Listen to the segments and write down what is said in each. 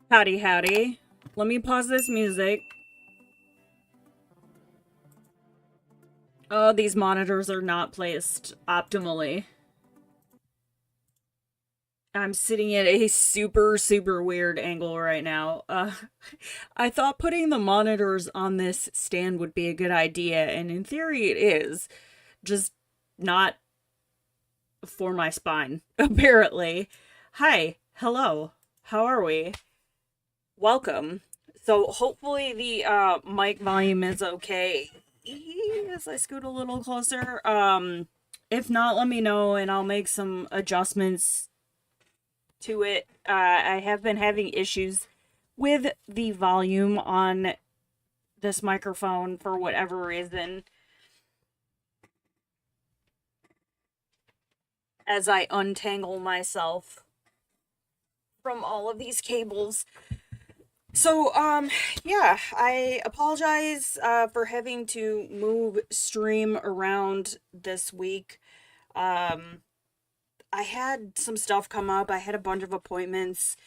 Howdy, howdy. Let me pause this music. Oh, these monitors are not placed optimally. I'm sitting at a super, super weird angle right now. I thought putting the monitors on this stand would be a good idea, and in theory it is. Just not for my spine, apparently. Hi, hello, how are we? Welcome. So hopefully the mic volume is okay as I scoot a little closer. If not, let me know and I'll make some adjustments to it. I have been having issues with the volume on this microphone for whatever reason. As I untangle myself from all of these cables. So, yeah, I apologize for having to move stream around this week. I had some stuff come up. I had a bunch of appointments,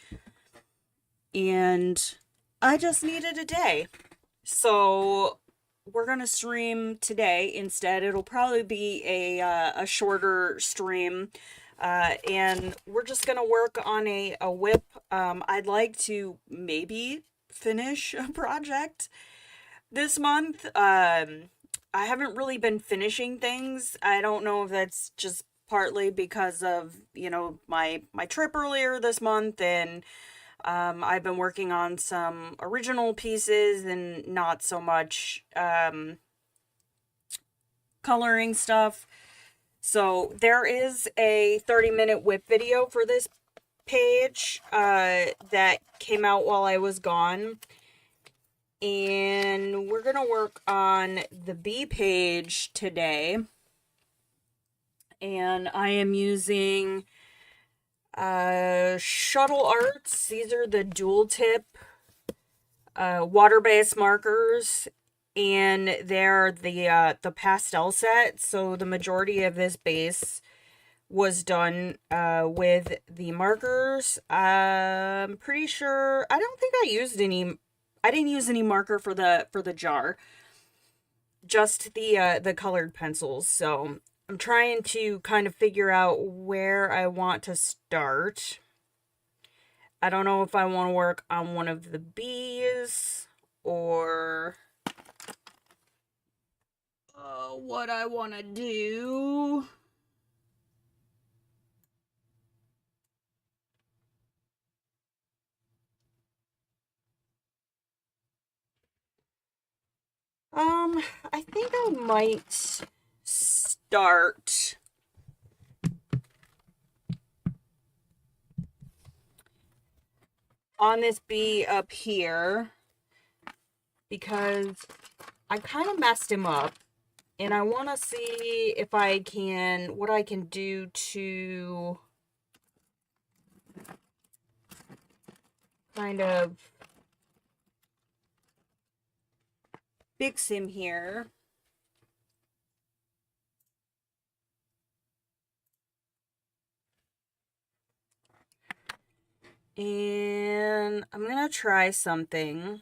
and I just needed a day. So, we're gonna stream today instead. It'll probably be a shorter stream. And we're just gonna work on a whip. I'd like to maybe finish a project this month. I haven't really been finishing things. I don't know if that's just partly because of, you know, my trip earlier this month, and I've been working on some original pieces and not so much coloring stuff. So there is a 30-minute whip video for this page that came out while I was gone. And we're going to work on the B page today. And I am using Shuttle Arts. These are the dual tip water-based markers, and they're the pastel set. So the majority of this base was done with the markers. I'm pretty sure I don't think I used any. I didn't use any marker for the jar. Just the colored pencils. So I'm trying to kind of figure out where I want to start. I don't know if I want to work on one of the bees or what I want to do. I think I might start on this bee up here because I kind of messed him up, and I want to see if I can, what I can do to kind of fix him here. And I'm gonna try something.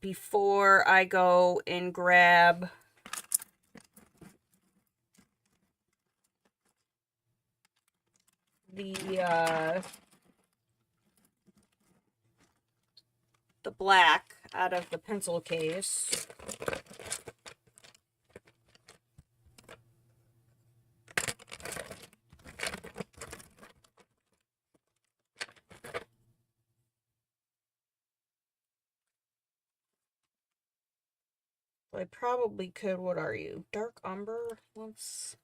Before I go and grab the black out of the pencil case. I probably could. What are you? Dark umber? Let's...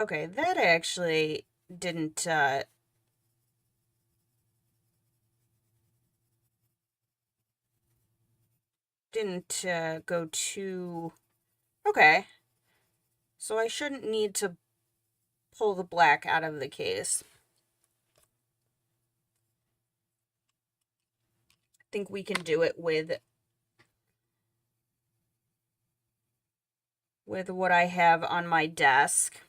Okay, that actually didn't go too... Okay. So I shouldn't need to pull the black out of the case. I think we can do it with what I have on my desk.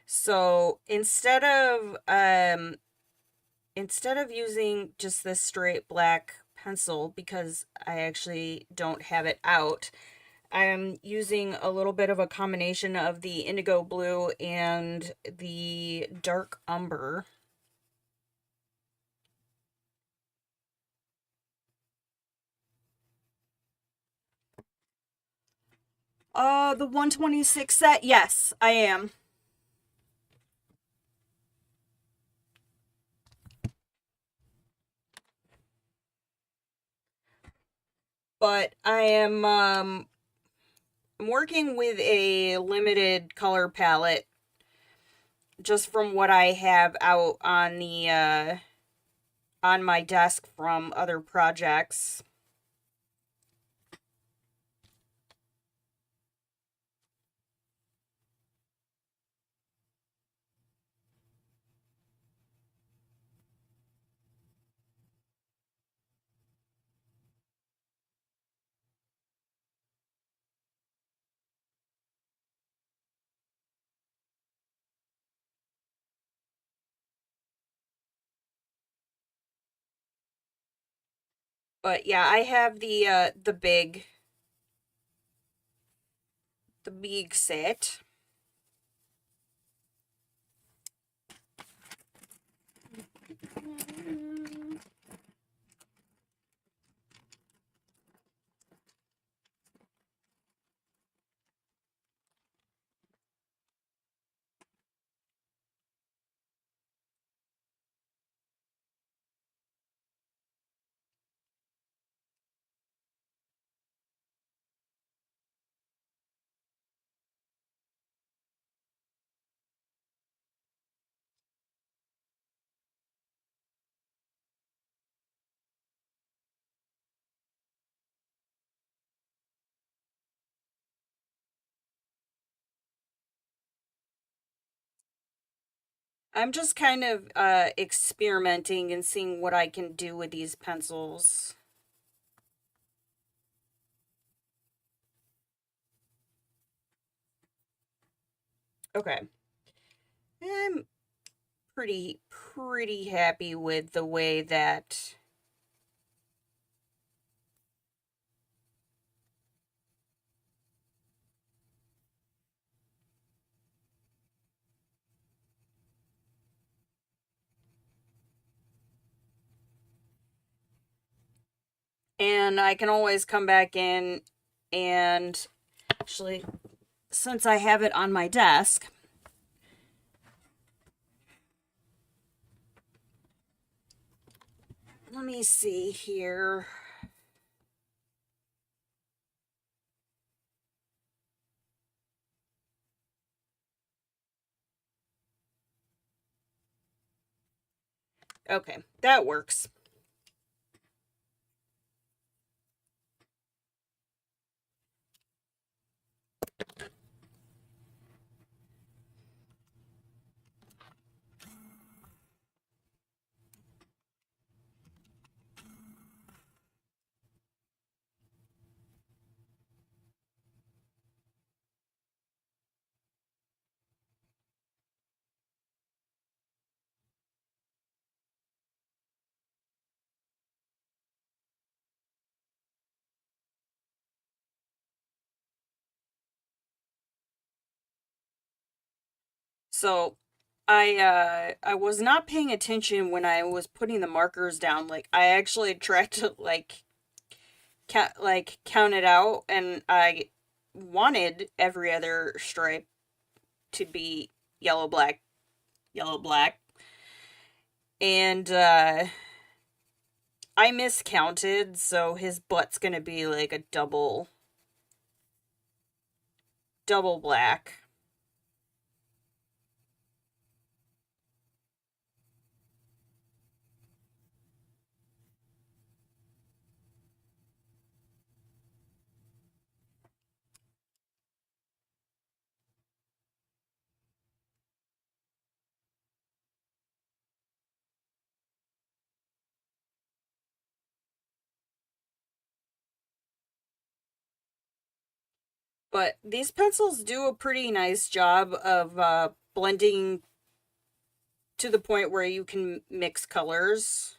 So instead of using just this straight black pencil, because I actually don't have it out, I'm using a little bit of a combination of the indigo blue and the dark umber. The 126 set? Yes, I am. But I am, I'm working with a limited color palette just from what I have out on the, on my desk from other projects. But yeah, I have the big set. I'm just kind of experimenting and seeing what I can do with these pencils. Okay. I'm pretty happy with the way that and I can always come back in and actually, since I have it on my desk, let me see here. Okay, that works. So, I was not paying attention when I was putting the markers down. Like I actually tried to count it out, and I wanted every other stripe to be yellow black yellow black, and I miscounted, so his butt's gonna be like a double black. But these pencils do a pretty nice job of blending to the point where you can mix colors.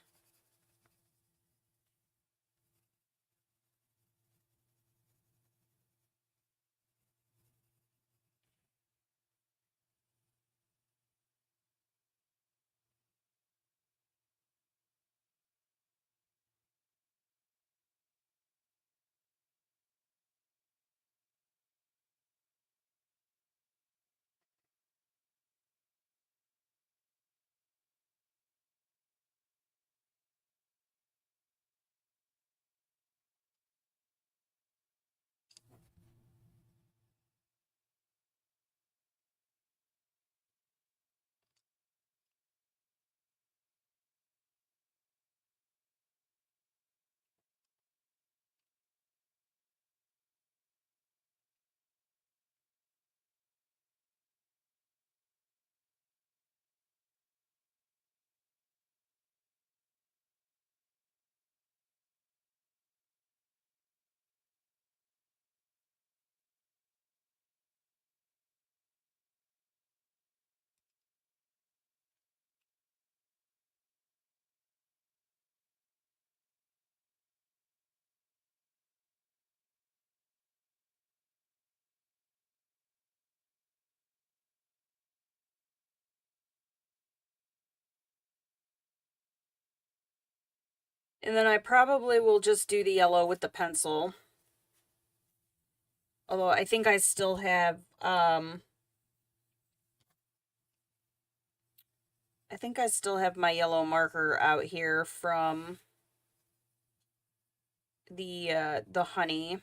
And then I probably will just do the yellow with the pencil. Although I think I still have I think I still have my yellow marker out here from the honey.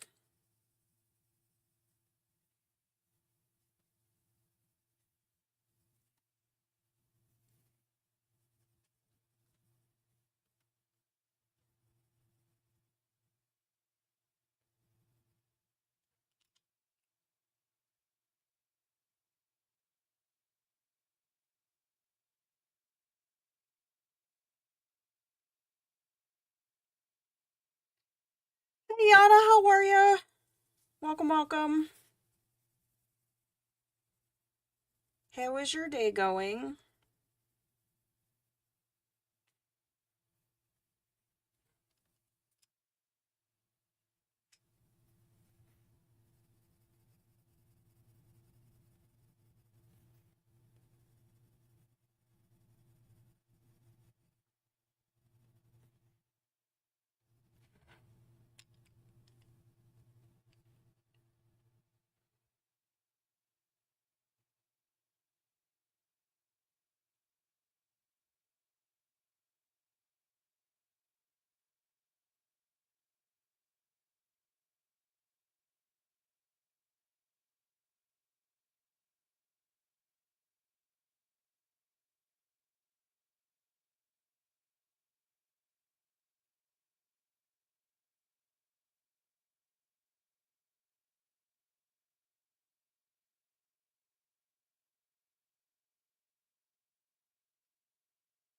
Donna, how are ya? Welcome, welcome. How is your day going?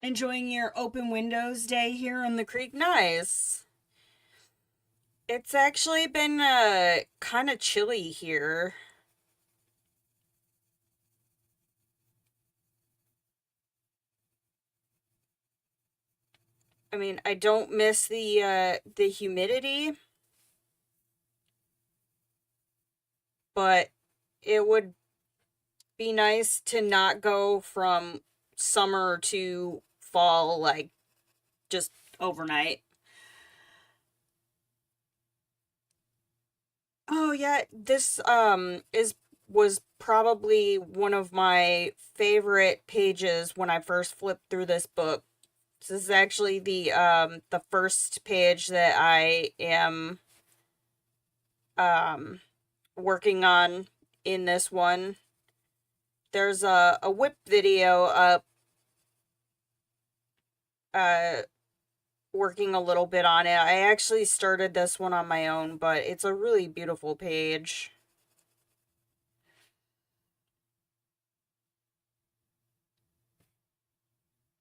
Enjoying your open windows day here on the creek? Nice. It's actually been kind of chilly here. I mean, I don't miss the humidity, but it would be nice to not go from summer to fall like just overnight. Oh yeah, this is was probably one of my favorite pages when I first flipped through this book. This is actually the first page that I am um working on in this one. There's a whip video up uh working a little bit on it. I actually started this one on my own, but it's a really beautiful page.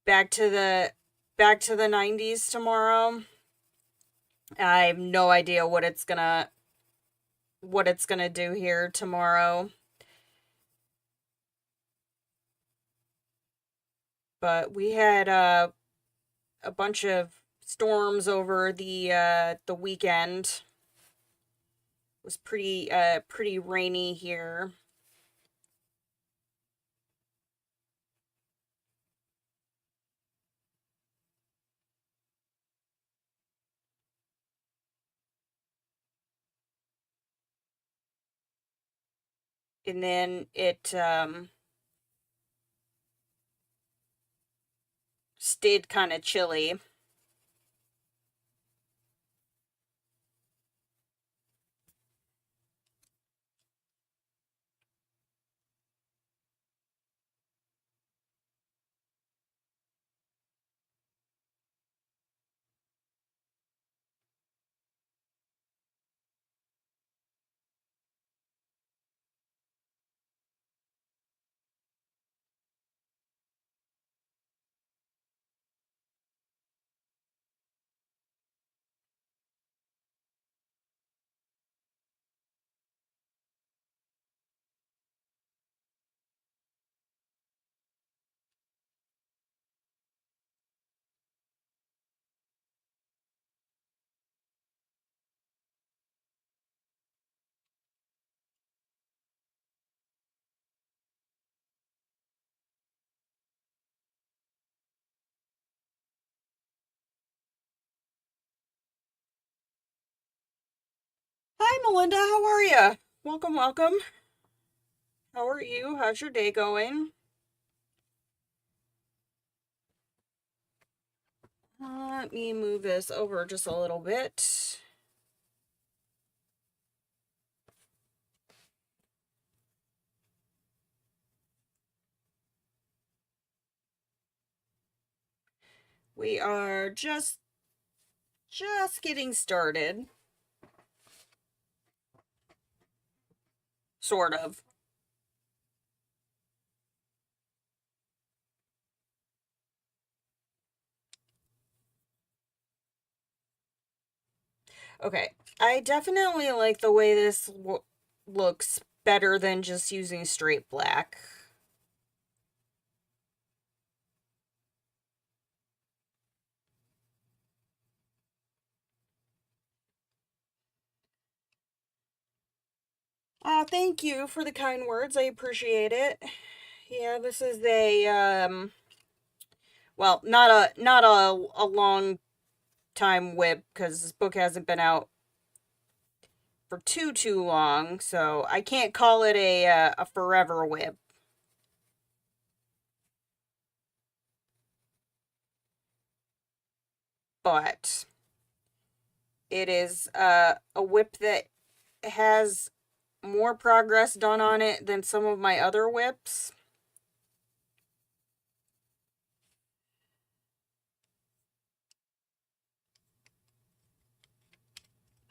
Back to the back to the 90s tomorrow. I have no idea what it's gonna do here tomorrow. But we had a bunch of storms over the weekend. It was pretty rainy here. And then it stayed kind of chilly. Hi, Melinda. How are you? Welcome, welcome. How are you? How's your day going? Let me move this over just a little bit. We are just getting started. Sort of. Okay, I definitely like the way this looks better than just using straight black. Thank you for the kind words. I appreciate it. Yeah, this is a well, not a long time whip because this book hasn't been out for too long, so I can't call it a forever whip. But it is a whip that has more progress done on it than some of my other whips.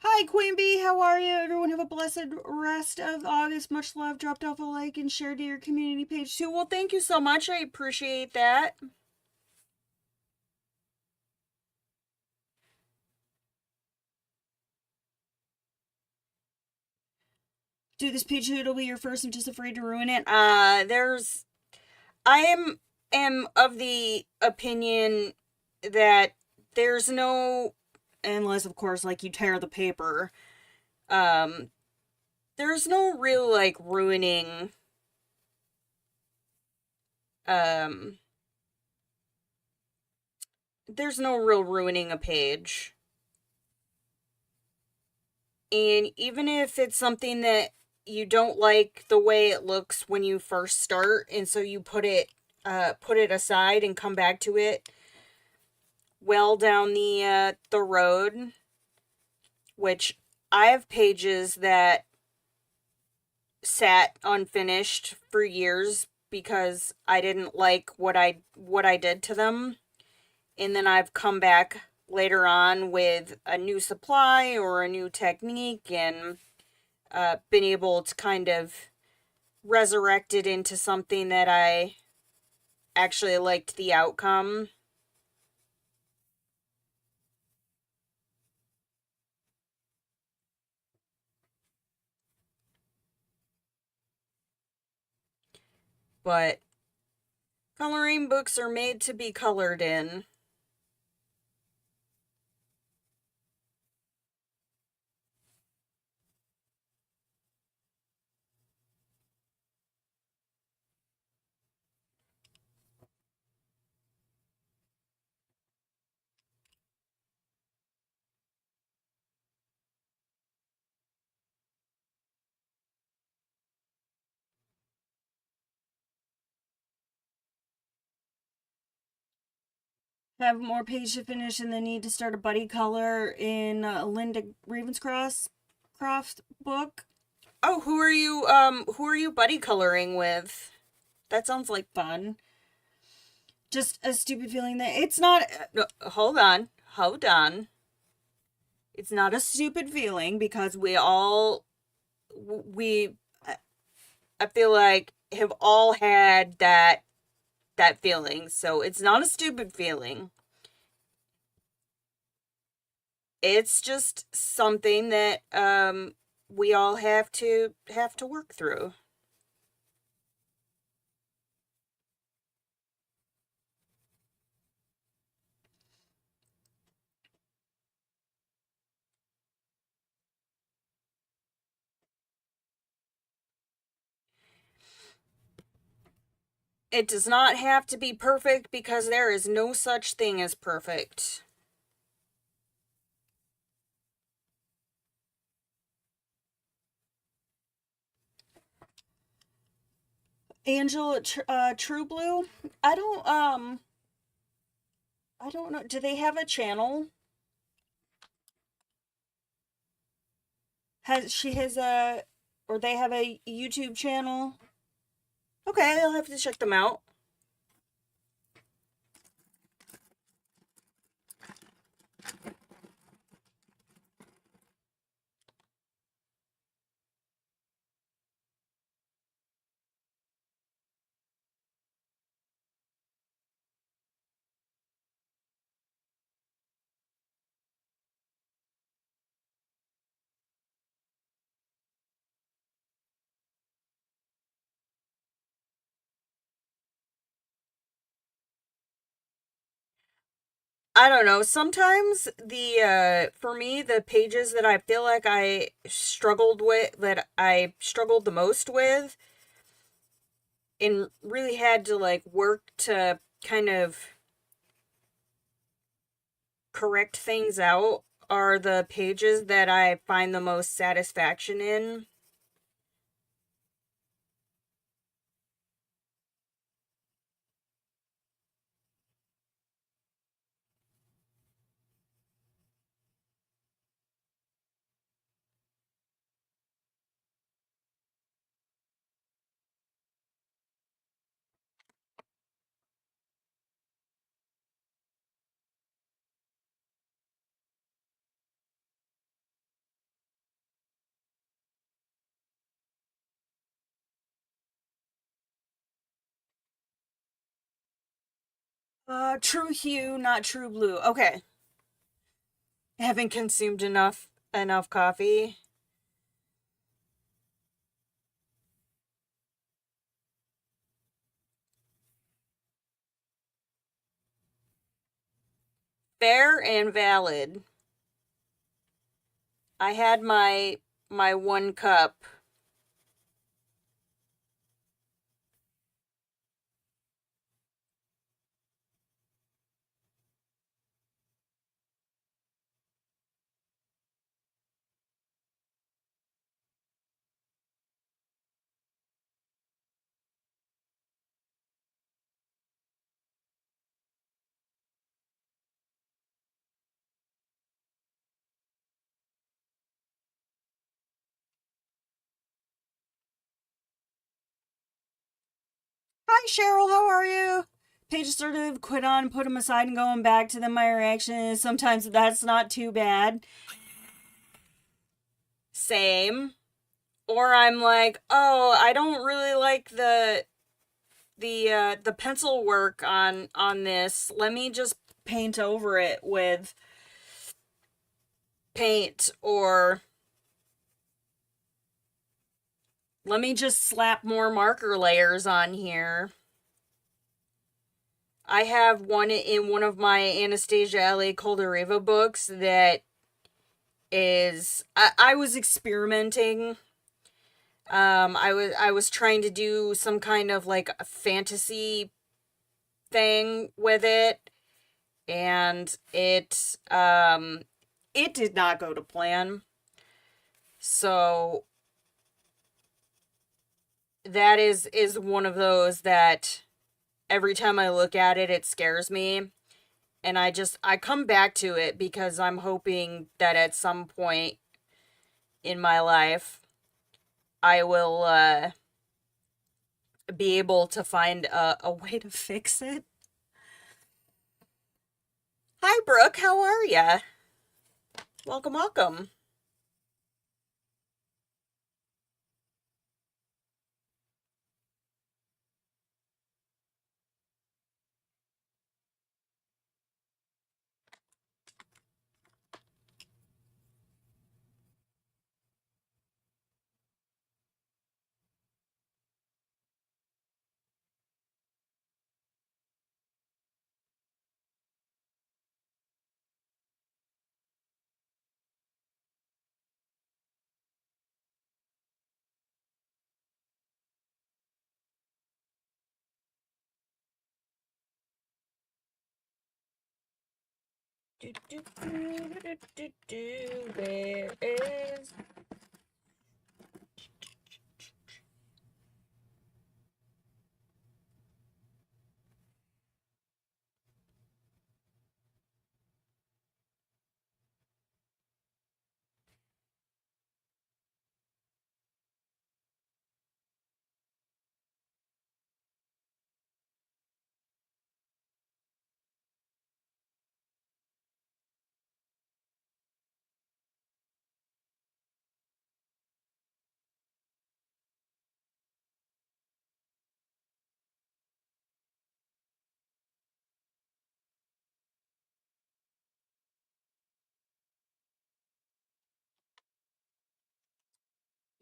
Hi, Queen Bee. How are you? Everyone have a blessed rest of August. Much love. Dropped off a like and shared to your community page too. Well, thank you so much. I appreciate that. Do this page. It'll be your first. I'm just afraid to ruin it. I am of the opinion that there's no, unless of course like you tear the paper, um, there's no real like ruining, um, there's no real ruining a page. And even if it's something that you don't like the way it looks when you first start, and so you put it aside and come back to it well down the road, which I have pages that sat unfinished for years because I didn't like what I did to them, and then I've come back later on with a new supply or a new technique and been able to kind of resurrect it into something that I actually liked the outcome. But coloring books are made to be colored in. Have more page to finish and then need to start a buddy color in Linda Ravenscroft's book. Oh, who are you buddy coloring with? That sounds like fun. Just a stupid feeling that it's not hold on. Hold on. It's not a stupid feeling because we I feel like have all had that feeling. So it's not a stupid feeling. It's just something that we all have to work through. It does not have to be perfect because there is no such thing as perfect. Angela True Blue. I don't know. Do they have a channel? Has she has a or they have a YouTube channel? Okay, I'll have to check them out. I don't know. Sometimes for me, the pages that I feel like I struggled the most with and really had to like work to kind of correct things out are the pages that I find the most satisfaction in. True hue, not true blue. Okay. Haven't consumed enough coffee. Fair and valid. I had my one cup. Hi Cheryl, how are you? Pages sort of quit on, put them aside, and going back to them. My reaction is sometimes that's not too bad. Same. Or I'm like, oh, I don't really like the pencil work on this. Let me just paint over it with paint, or let me just slap more marker layers on here. I have one in one of my Anastasia L.A. Coldereva books that is I was experimenting. I was trying to do some kind of like a fantasy thing with it, and it did not go to plan. So that is one of those that every time I look at it, it scares me. And I come back to it because I'm hoping that at some point in my life I will be able to find a way to fix it. Hi Brooke, how are ya? Welcome, welcome. Where is...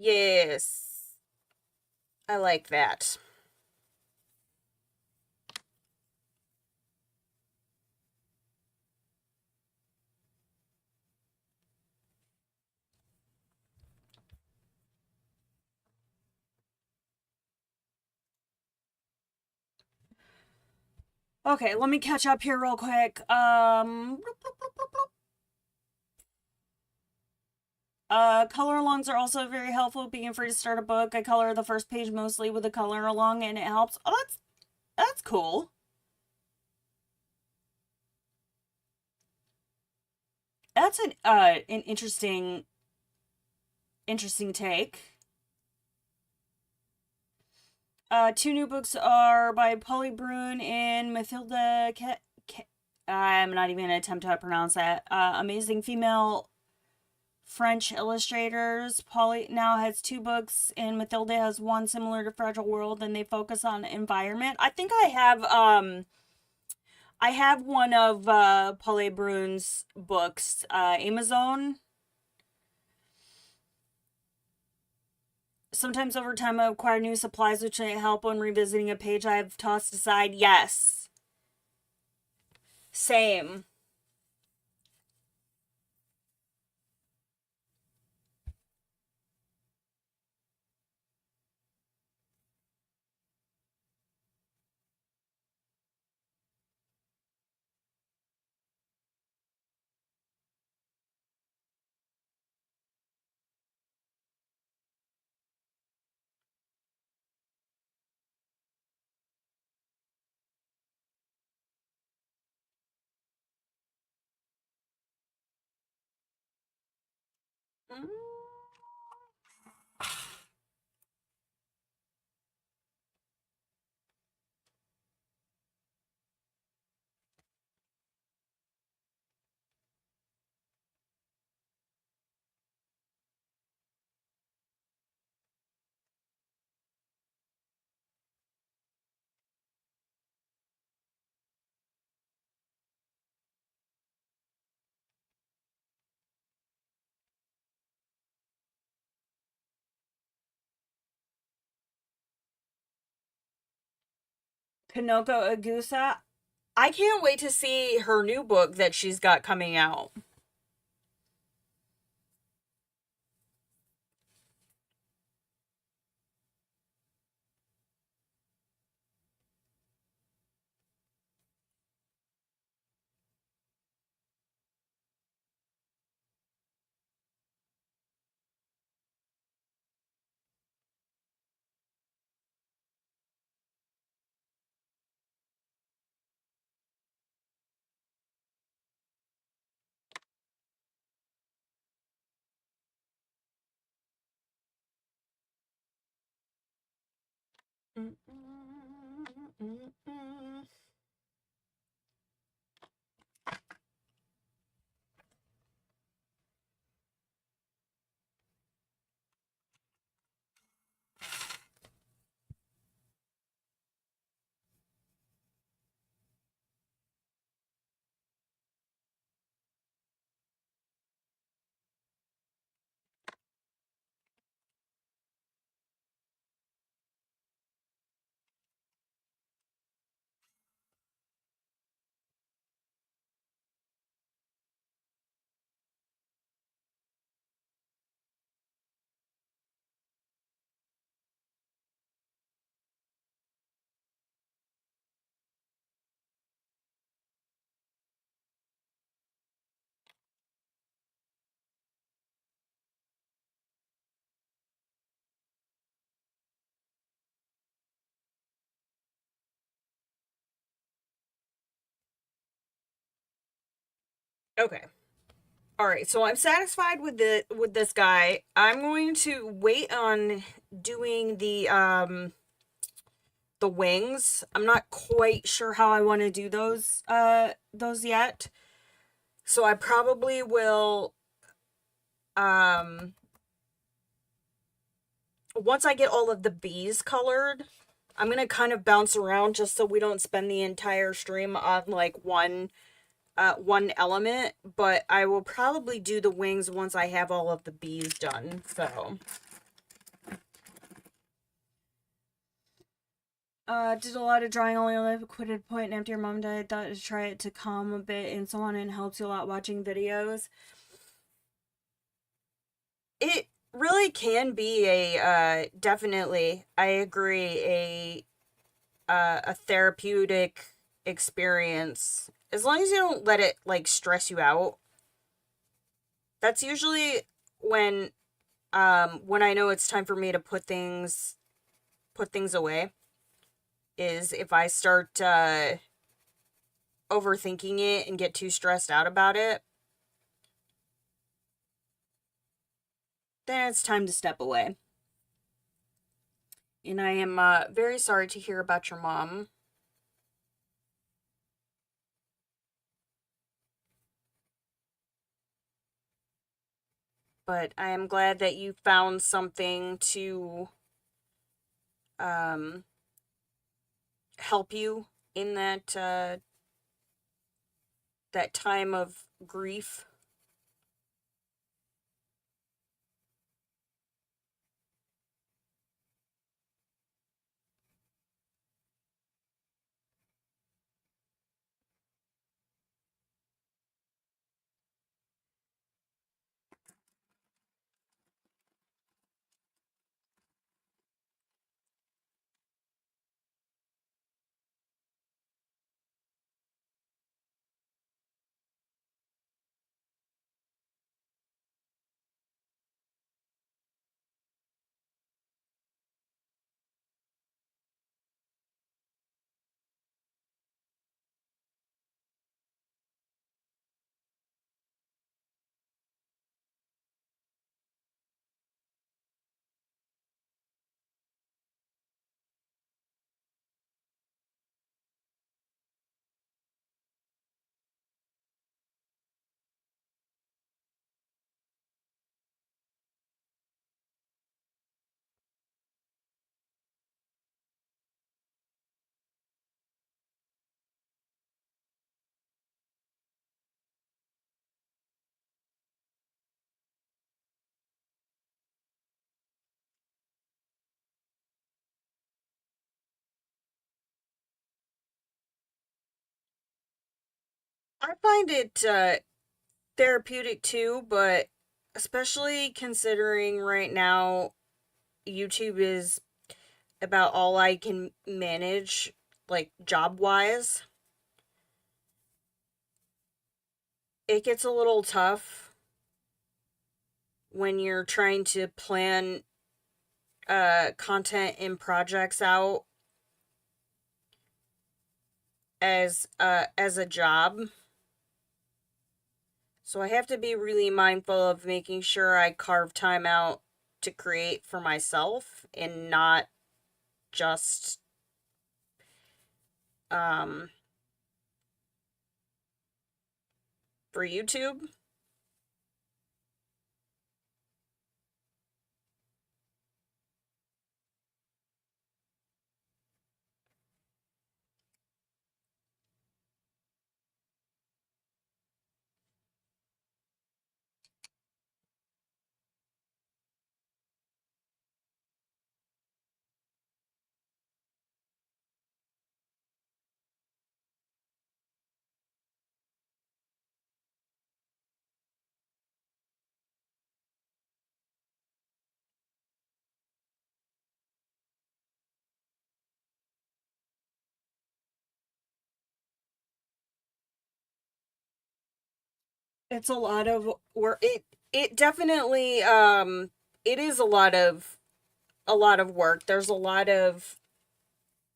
Yes, I like that. Okay, let me catch up here real quick. Color alongs are also very helpful. Being free to start a book, I color the first page mostly with a color along, and it helps. Oh, that's cool. That's an interesting take. Two new books are by Polly Brune and Mathilda. I'm not even gonna attempt to pronounce that. Amazing female French illustrators. Polly now has two books, and Mathilda has one similar to Fragile World, and they focus on environment. I think I have one of Polly Brune's books, Amazon. Sometimes over time I acquire new supplies which may help when revisiting a page I have tossed aside. Yes. Same. Kanoko Agusa. I can't wait to see her new book that she's got coming out. Okay. All right, so I'm satisfied with this guy. I'm going to wait on doing the wings. I'm not quite sure how I want to do those yet. So I probably will um once I get all of the bees colored, I'm going to kind of bounce around just so we don't spend the entire stream on like one element, but I will probably do the wings once I have all of the bees done. So did a lot of drawing, only life quit at a point after your mom died. Thought to try it to calm a bit and so on, and helps you a lot watching videos. It really can be a definitely, I agree, a therapeutic experience, as long as you don't let it like stress you out, that's usually when when I know it's time for me to put things away, is if I start overthinking it and get too stressed out about it, then it's time to step away. And I am very sorry to hear about your mom. But I am glad that you found something to um, help you in that time of grief. I find it therapeutic too, but especially considering right now YouTube is about all I can manage, like job wise, it gets a little tough when you're trying to plan content and projects out as a job. So I have to be really mindful of making sure I carve time out to create for myself and not just um for YouTube. It's a lot of work. It definitely it is a lot of work. There's a lot of,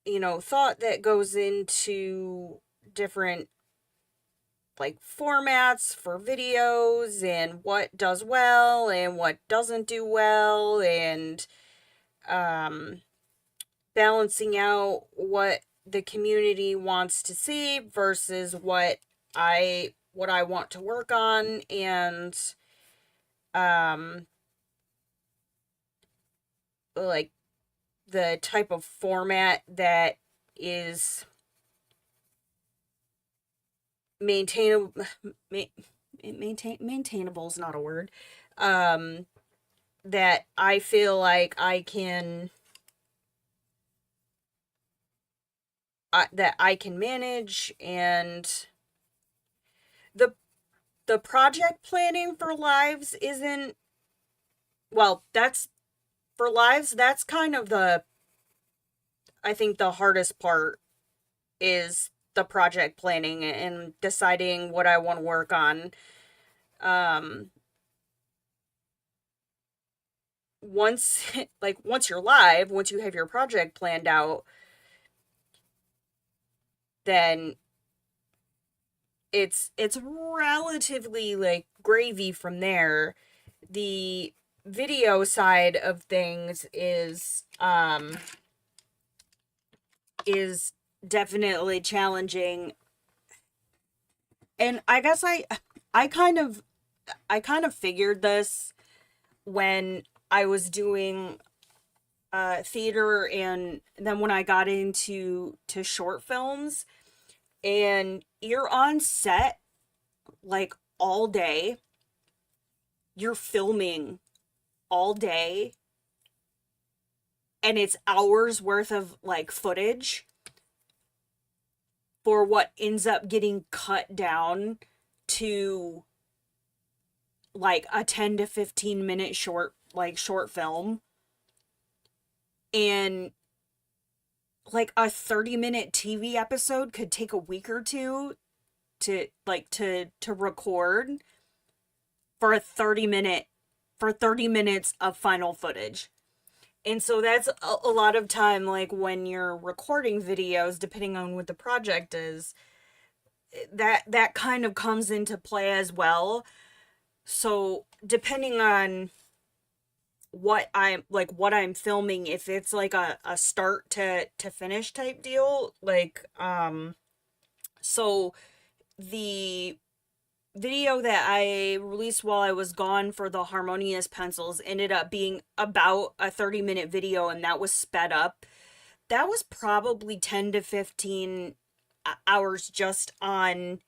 thought that goes into different like formats for videos and what does well and what doesn't do well, and um balancing out what the community wants to see versus what I want to work on, and um like the type of format that is maintainable. Maintainable is not a word. um that I feel like I can that I can manage. And the the project planning for lives isn't, well, that's for lives, that's kind of the, I think the hardest part is the project planning and deciding what I want to work on. Um, once once you're live, once you have your project planned out, then it's relatively like gravy from there. The video side of things is definitely challenging. And I guess I kind of I kind of figured this when I was doing theater, and then when I got into short films, and you're on set like all day, you're filming all day, and it's hours worth of like footage for what ends up getting cut down to like a 10 to 15 minute short film. And like a 30-minute TV episode could take a week or two to record for a 30 minutes of final footage. And so that's a lot of time, like when you're recording videos, depending on what the project is, that kind of comes into play as well. So depending on what I'm filming, if it's like a start to finish type deal, so the video that I released while I was gone for the harmonious pencils ended up being about a 30-minute video, and that was sped up. That was probably 10 to 15 hours just on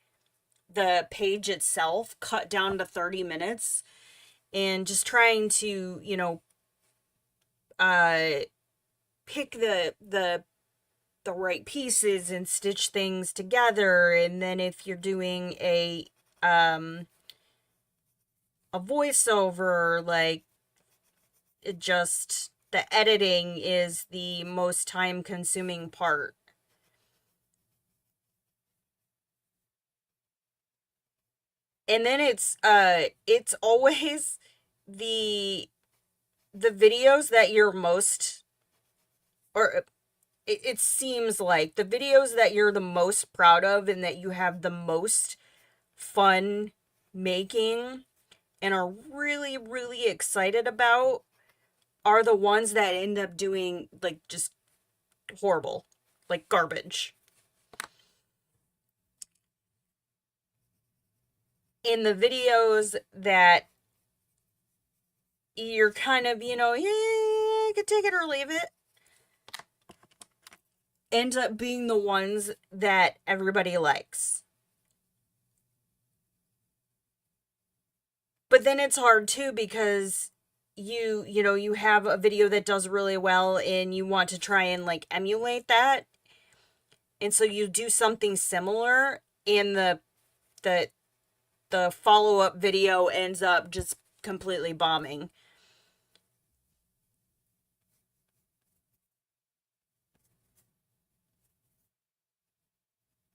the page itself, cut down to 30 minutes, and just trying to, uh pick the right pieces and stitch things together. And then if you're doing um a voiceover, like, it just, the editing is the most time consuming part. And then it's always the the videos that you're most, or it seems like the videos that you're the most proud of and that you have the most fun making and are really, really excited about are the ones that end up doing like just horrible, like garbage. In the videos that you're kind of, yeah, you could take it or leave it, ends up being the ones that everybody likes. But then it's hard too, because you have a video that does really well and you want to try and like emulate that. And so you do something similar, and the the follow-up video ends up just completely bombing.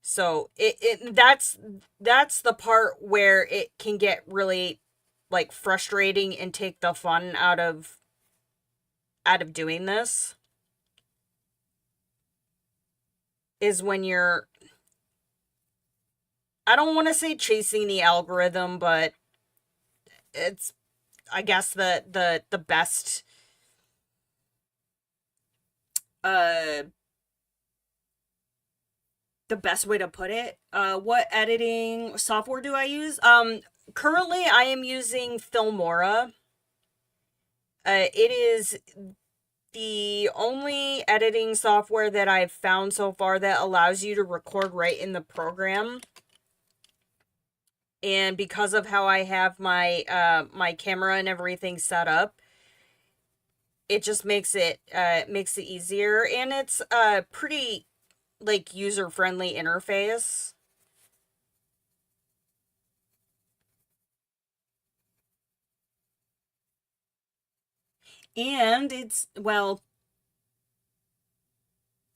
So that's the part where it can get really like frustrating and take the fun out of doing this, is when you're, I don't want to say chasing the algorithm, but it's, I guess, the best uh the best way to put it. What editing software do I use? Currently I am using Filmora. It is the only editing software that I've found so far that allows you to record right in the program. And because of how I have my camera and everything set up, it just makes it easier, and it's a pretty like user-friendly interface. And it's, well,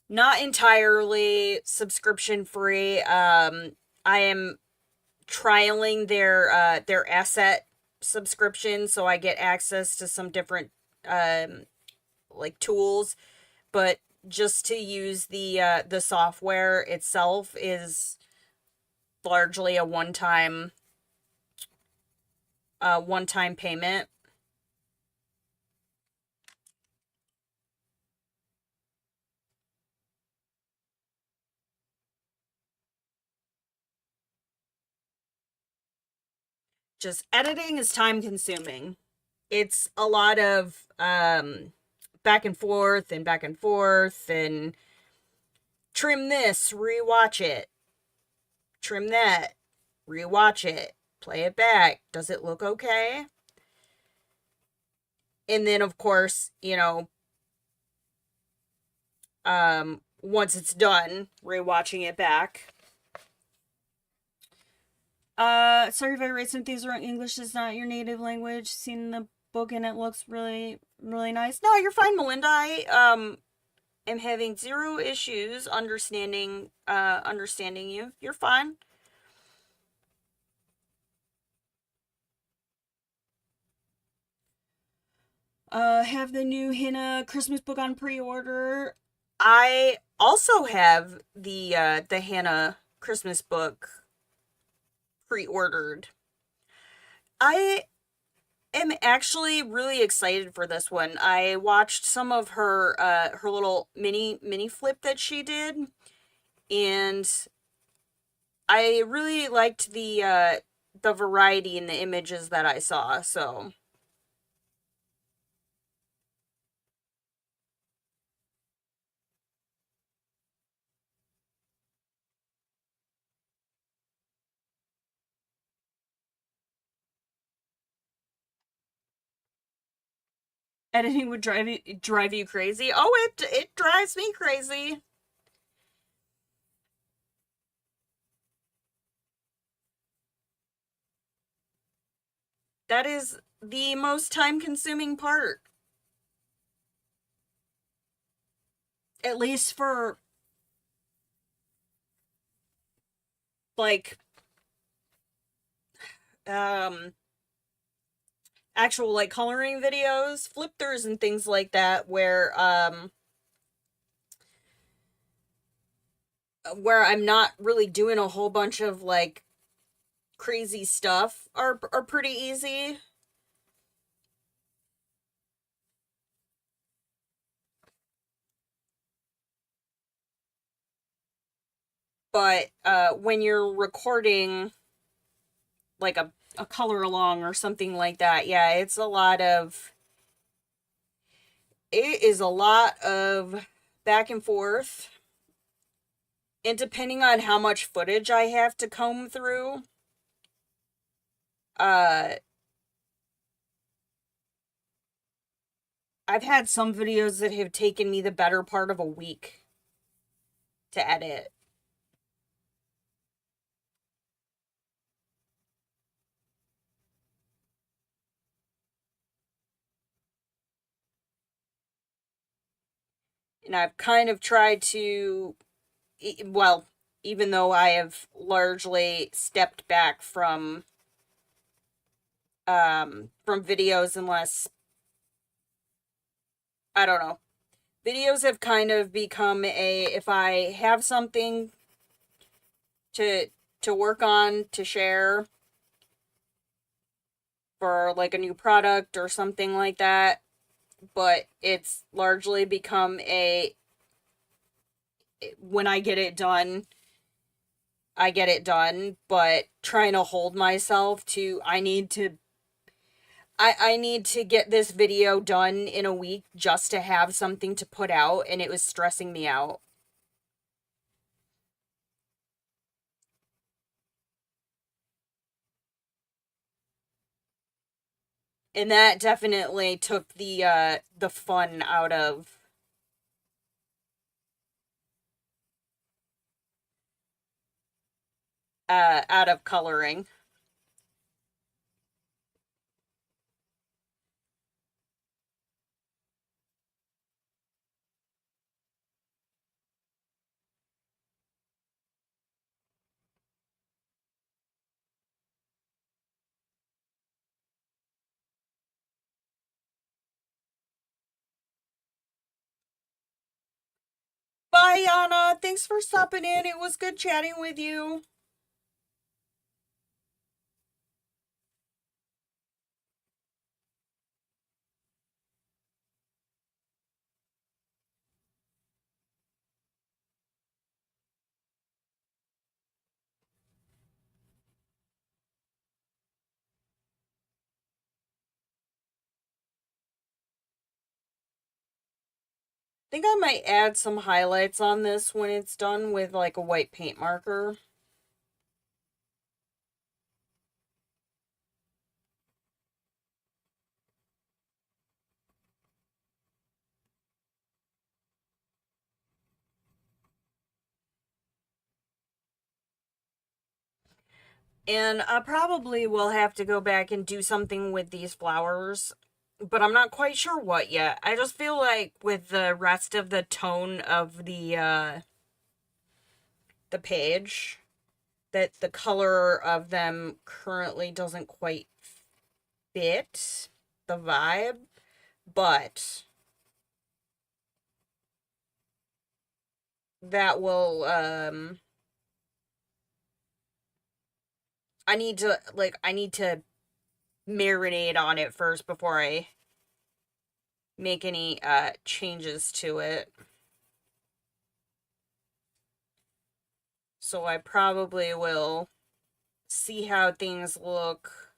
Not entirely subscription free. I am trialing their asset subscription, so I get access to some different um like tools, but just to use the software itself is largely a one time payment. Just editing is time consuming. It's a lot of back and forth and trim this, rewatch it, trim that, rewatch it, play it back. Does it look okay? And then of course, once it's done, rewatching it back. Sorry if I read some things wrong. English is not your native language. Seen the book and it looks really, really nice. No, you're fine, Melinda. I am having zero issues understanding you. You're fine. Have the new Hannah Christmas book on pre-order. I also have the Hannah Christmas book pre-ordered. I am actually really excited for this one. I watched some of her little mini flip that she did, and I really liked the variety in the images that I saw. So editing would drive you crazy. Oh, it drives me crazy. That is the most time consuming part. At least for like um actual like coloring videos, flip throughs and things like that where I'm not really doing a whole bunch of like crazy stuff are pretty easy. But when you're recording like a color along or something like that, yeah, it is a lot of back and forth. And depending on how much footage I have to comb through, uh I've had some videos that have taken me the better part of a week to edit. And I've kind of tried to, well, even though I have largely stepped back from videos, unless I don't know. Videos have kind of become a, if I have something to work on to share for like a new product or something like that, but it's largely become a, when I get it done, I get it done, but trying to hold myself to, I need to get this video done in a week just to have something to put out, and it was stressing me out. And that definitely took the fun out of coloring. Hi, Anna. Thanks for stopping in. It was good chatting with you. Think I might add some highlights on this when it's done with like a white paint marker. And I probably will have to go back and do something with these flowers, but I'm not quite sure what yet. I just feel like with the rest of the tone of the page that the color of them currently doesn't quite fit the vibe, but that will I need to marinate on it first before I make any changes to it. So I probably will see how things look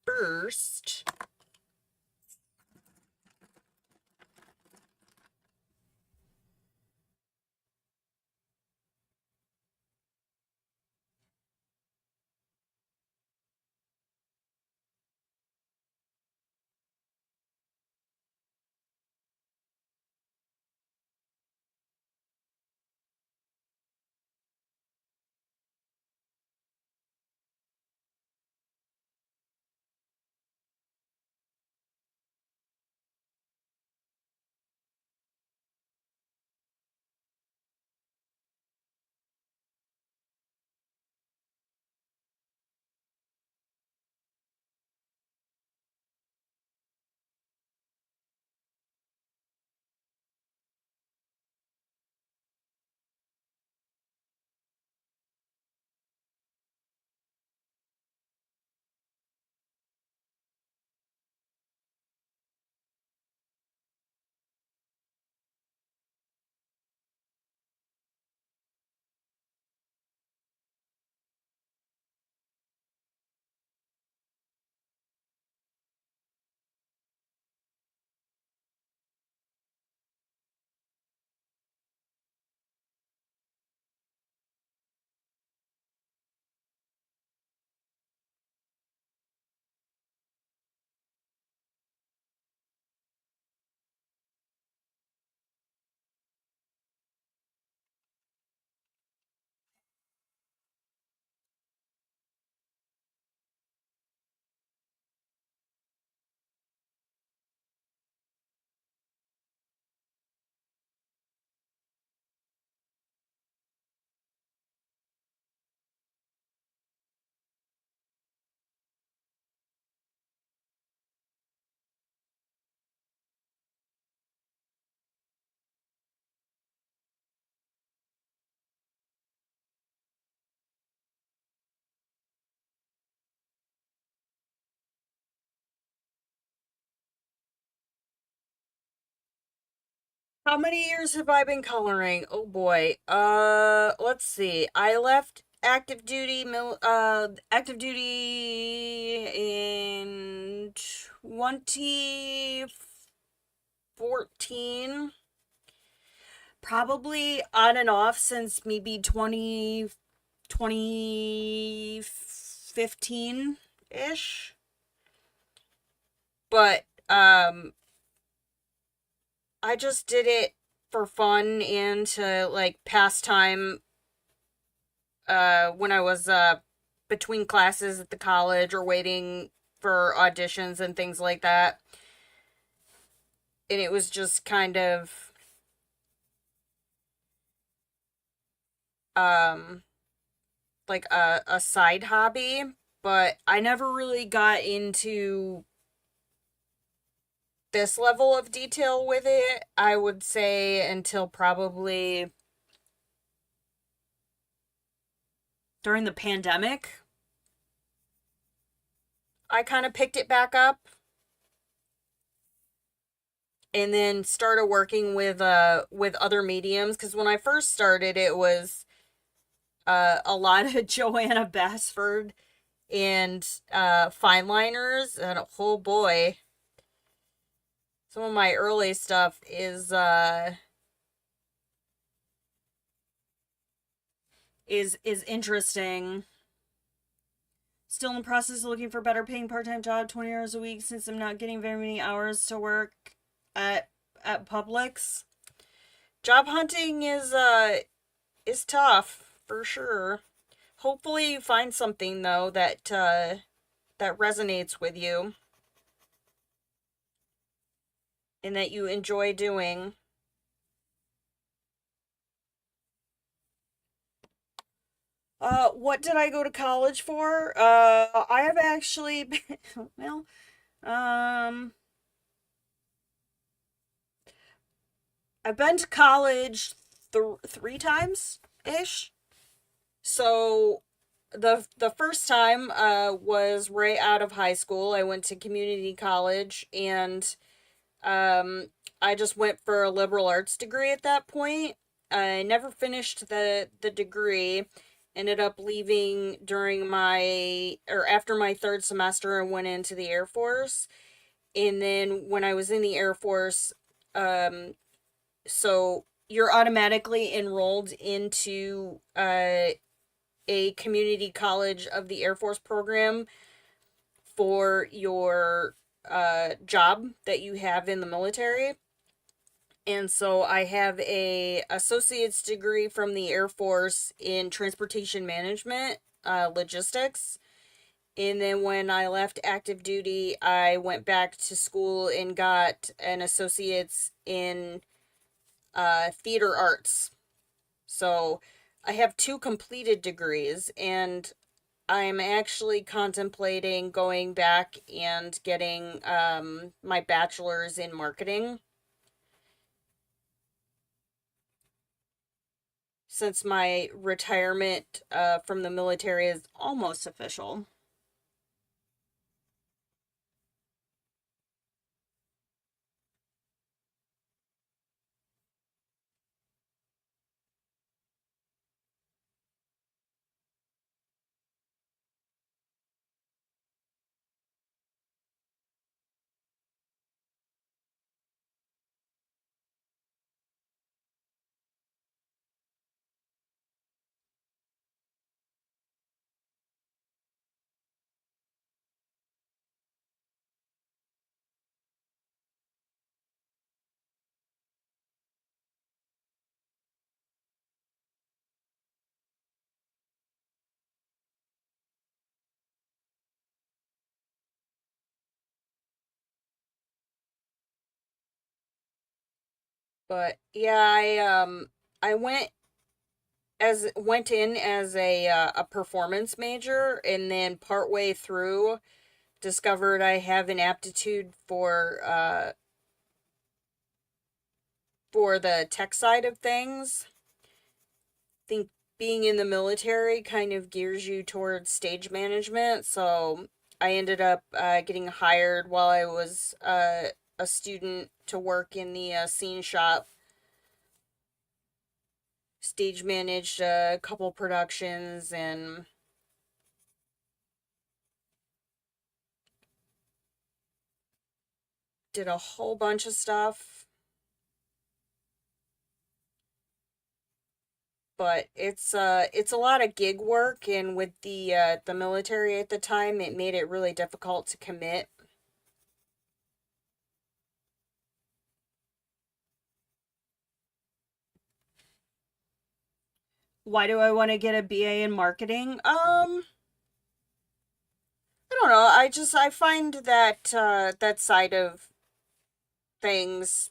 first. How many years have I been coloring? Oh boy. Let's see. I left active duty in 2014. Probably on and off since maybe 2015 ish. But I just did it for fun and to like pass time when I was between classes at the college or waiting for auditions and things like that. And it was just kind of um like a side hobby, but I never really got into this level of detail with it, I would say, until probably during the pandemic. I kind of picked it back up and then started working with other mediums, because when I first started it was a lot of Joanna Basford and fine liners, and oh boy, some of my early stuff is interesting. Still in the process of looking for a better paying part-time job, 20 hours a week, since I'm not getting very many hours to work at Publix. Job hunting is tough for sure. Hopefully you find something though that resonates with you and that you enjoy doing. What did I go to college for? I have actually been, well, um, I've been to college three times ish. So the first time was right out of high school. I went to community college, and um I just went for a liberal arts degree at that point. I never finished the degree. Ended up leaving during my or after my third semester and went into the Air Force. And then when I was in the Air Force, um so you're automatically enrolled into a community college of the Air Force program for your job that you have in the military. And so I have a associate's degree from the Air Force in transportation management, logistics. And then when I left active duty, I went back to school and got an associate's in theater arts. So I have two completed degrees, and I'm actually contemplating going back and getting my bachelor's in marketing, since my retirement from the military is almost official. But yeah, I went in as a performance major, and then partway through discovered I have an aptitude for the tech side of things. Think being in the military kind of gears you towards stage management. So I ended up getting hired while I was a student to work in the scene shop. Stage managed a couple productions and did a whole bunch of stuff. But it's a lot of gig work, and with the military at the time, it made it really difficult to commit. Why do I want to get a BA in marketing? I don't know. I find that that side of things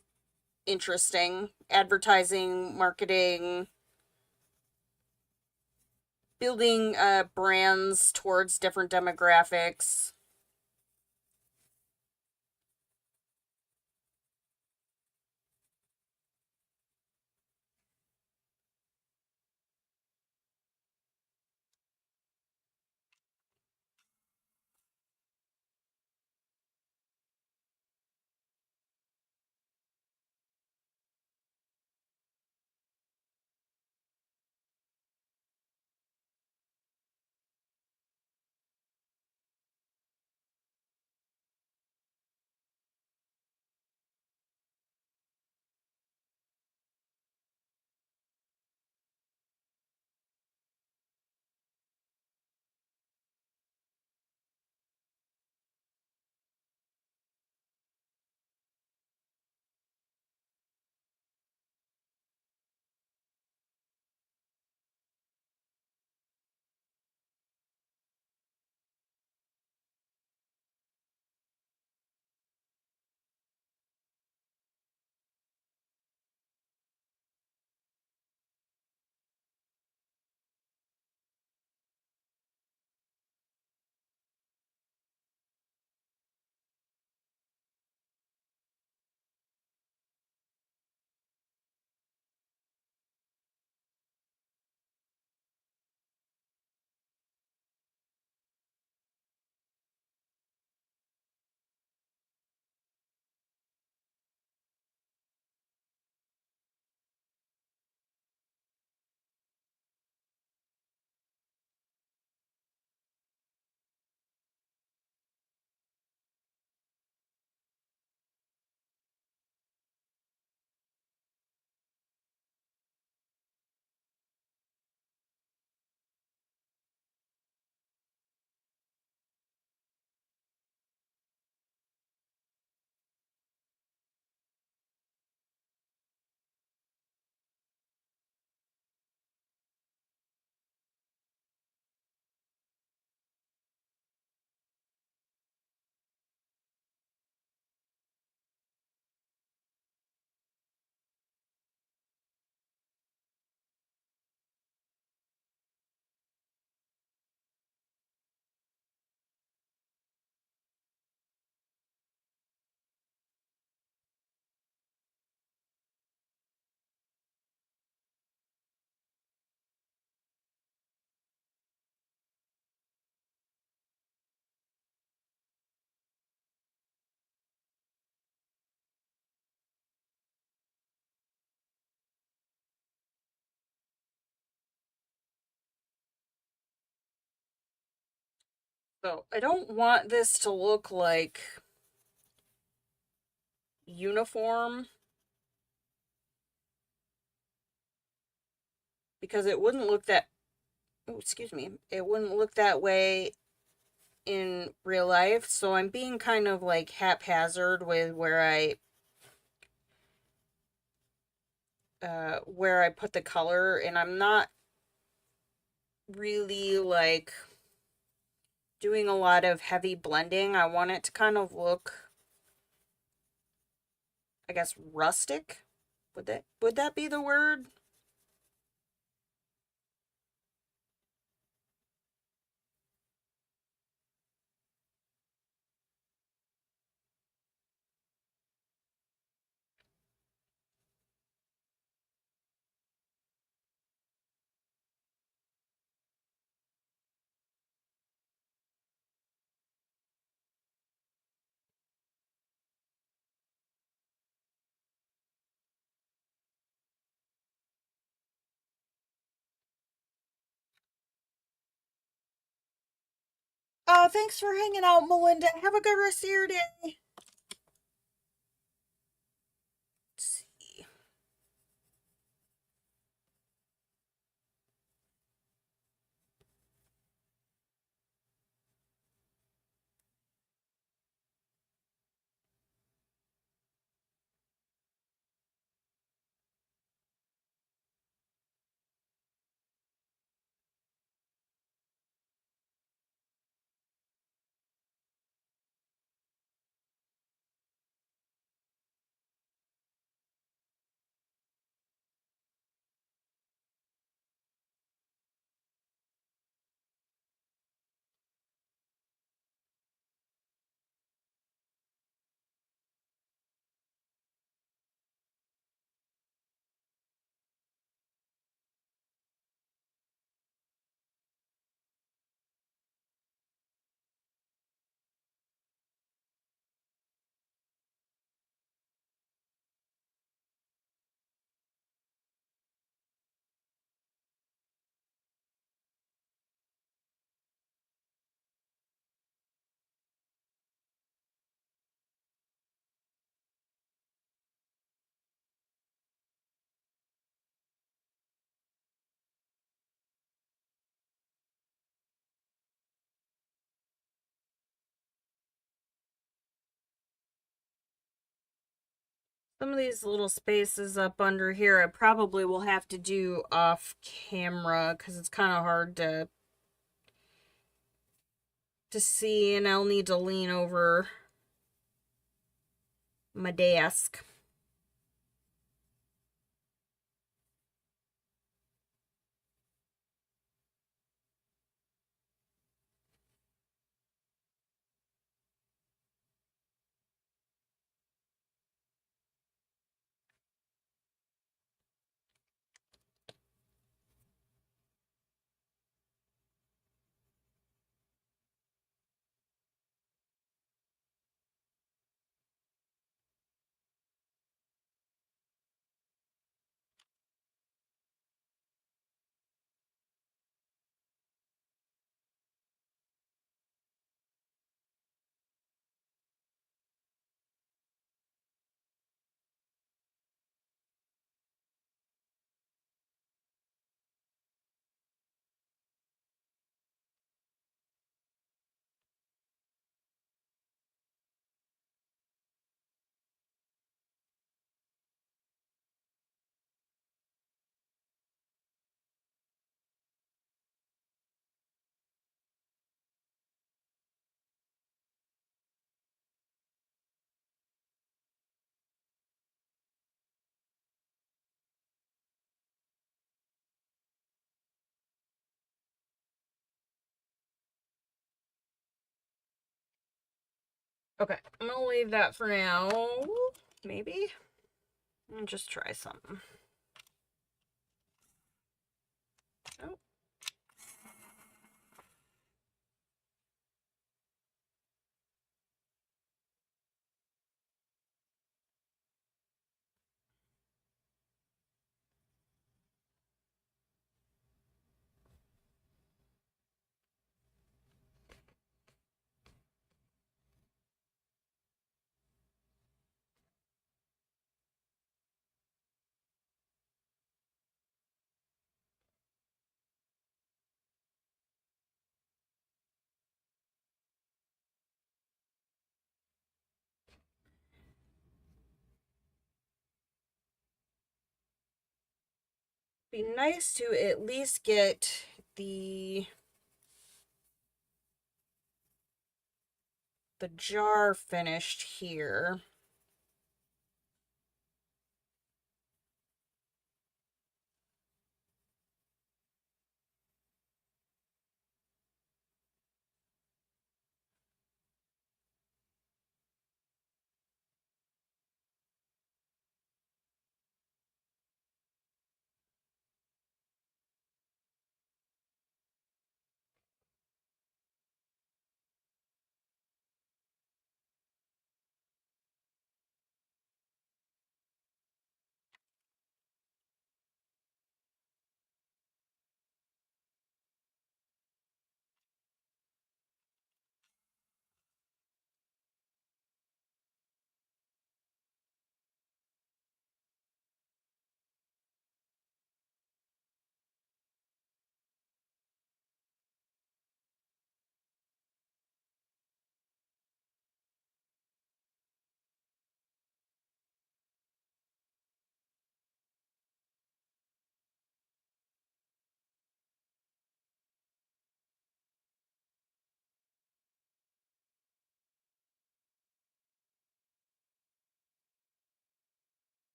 interesting. Advertising, marketing, building brands towards different demographics. So I don't want this to look like uniform because it wouldn't look that, oh, excuse me, it wouldn't look that way in real life. So I'm being kind of like haphazard with where I put the color, and I'm not really like doing a lot of heavy blending. I want it to kind of look, I guess, rustic. Would that be the word? Thanks for hanging out, Melinda. Have a good rest of your day. Let's see. Some of these little spaces up under here I probably will have to do off camera because it's kind of hard to see, and I'll need to lean over my desk. Okay, I'm gonna leave that for now. Maybe? I'll just try something. Oh. Be nice to at least get the jar finished here.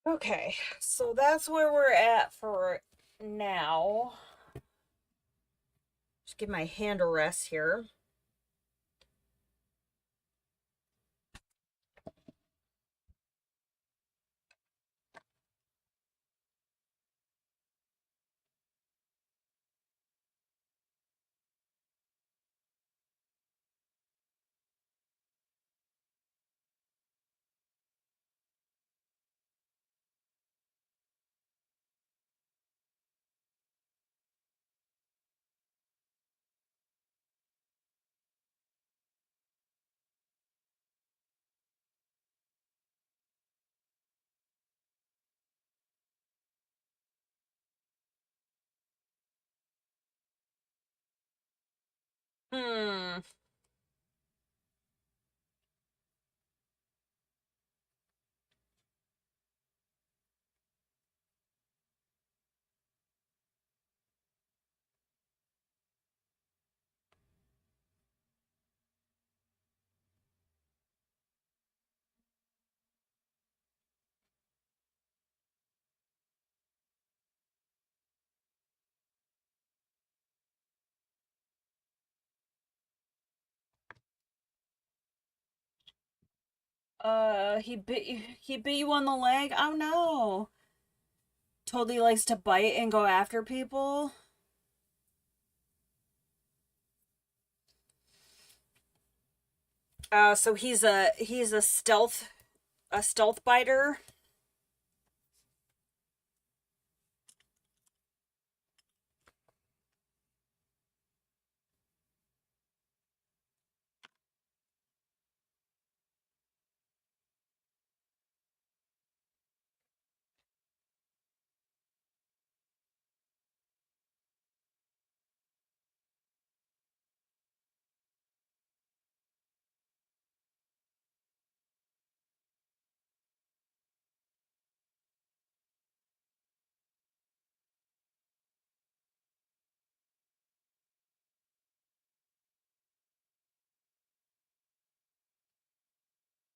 Okay, so that's where we're at for now. Just give my hand a rest here. Hmm. He bit you on the leg? Oh no. Totally likes to bite and go after people. So he's a stealth biter.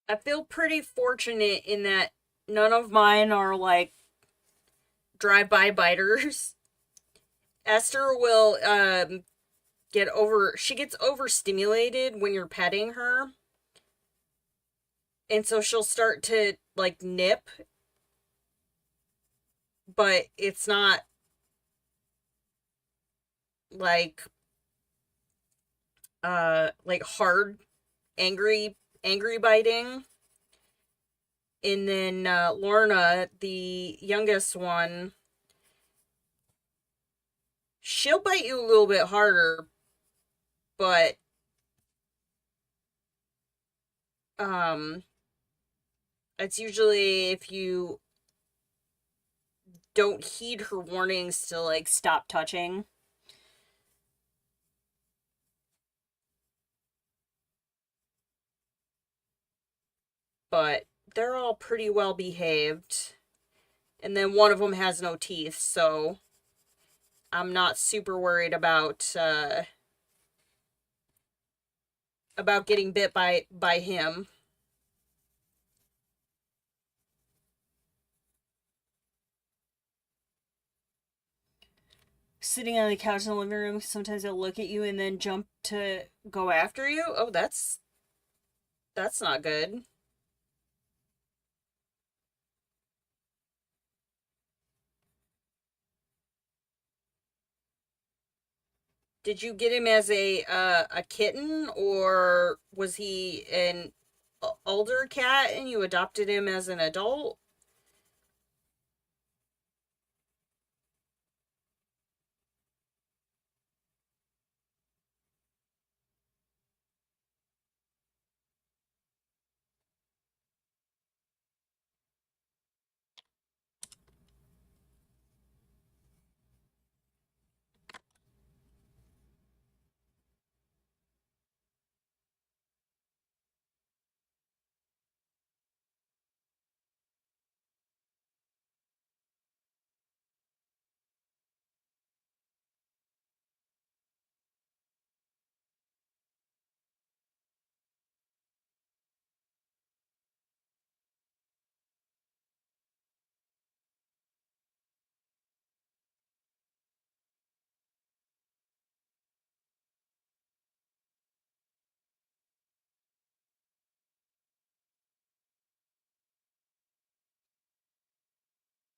I feel pretty fortunate in that none of mine are like drive-by biters. Esther will she gets overstimulated when you're petting her, and so she'll start to like nip, but it's not like like hard angry biting. And then Lorna, the youngest one, she'll bite you a little bit harder, but um it's usually if you don't heed her warnings to like stop touching. But they're all pretty well behaved. And then one of them has no teeth, so I'm not super worried about getting bit by him. Sitting on the couch in the living room, sometimes they'll look at you and then jump to go after you. Oh, that's not good. Did you get him as a kitten, or was he an older cat and you adopted him as an adult?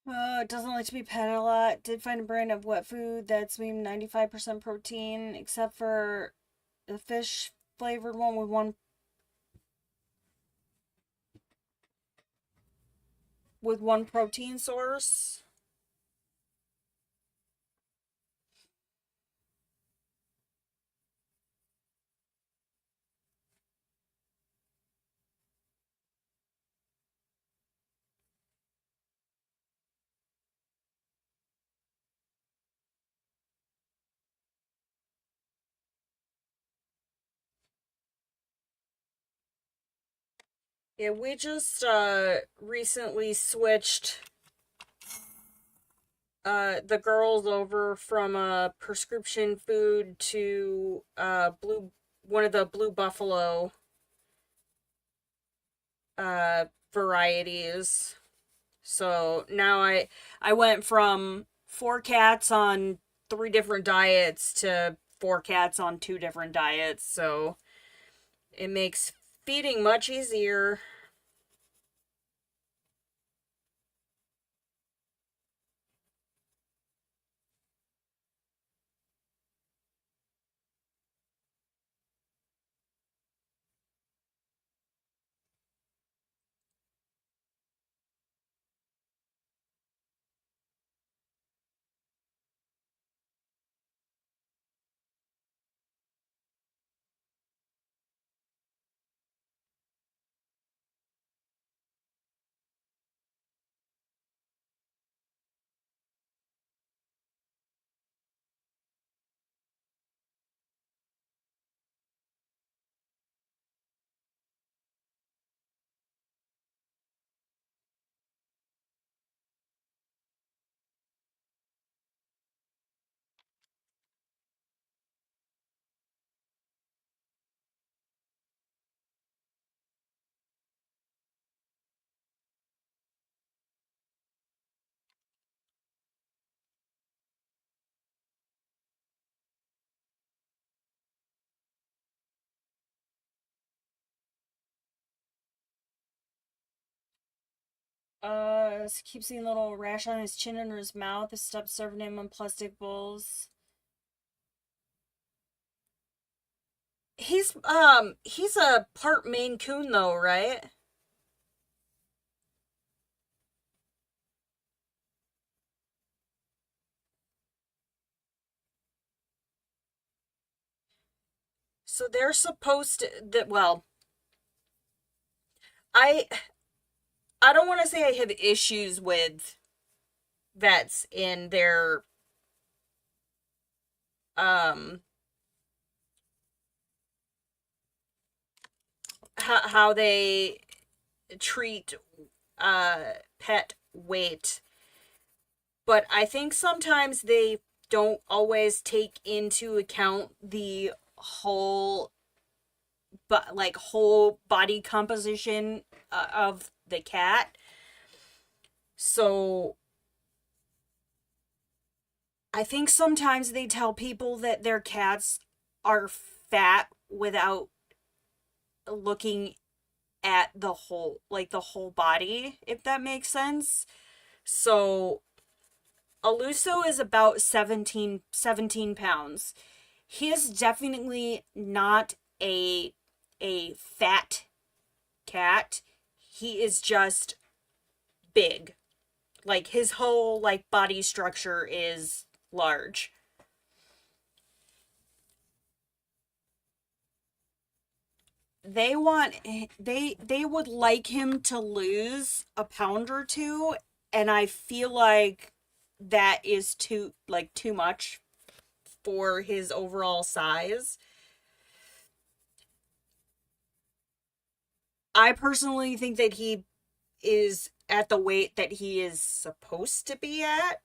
It doesn't like to be pet a lot. Did find a brand of wet food that's maybe 95% protein, except for the fish flavored one with one protein source. Yeah, we just recently switched the girls over from prescription food to blue one of the blue buffalo uh varieties. So now I went from four cats on three different diets to four cats on two different diets. So it makes feeding much easier. Keep seeing little rash on his chin and his mouth. His stop serving him on plastic bowls. He's a part Maine Coon though, right? So they're supposed to that well, I I don't want to say I have issues with vets in their um how they treat pet weight, but I think sometimes they don't always take into account the whole but like whole body composition of the cat. So I think sometimes they tell people that their cats are fat without looking at the whole like the whole body, if that makes sense. So Aluso is about 17 pounds. He is definitely not a fat cat. He is just big. Like his whole like body structure is large. They would like him to lose a pound or two, and I feel like that is too much for his overall size. I personally think that he is at the weight that he is supposed to be at.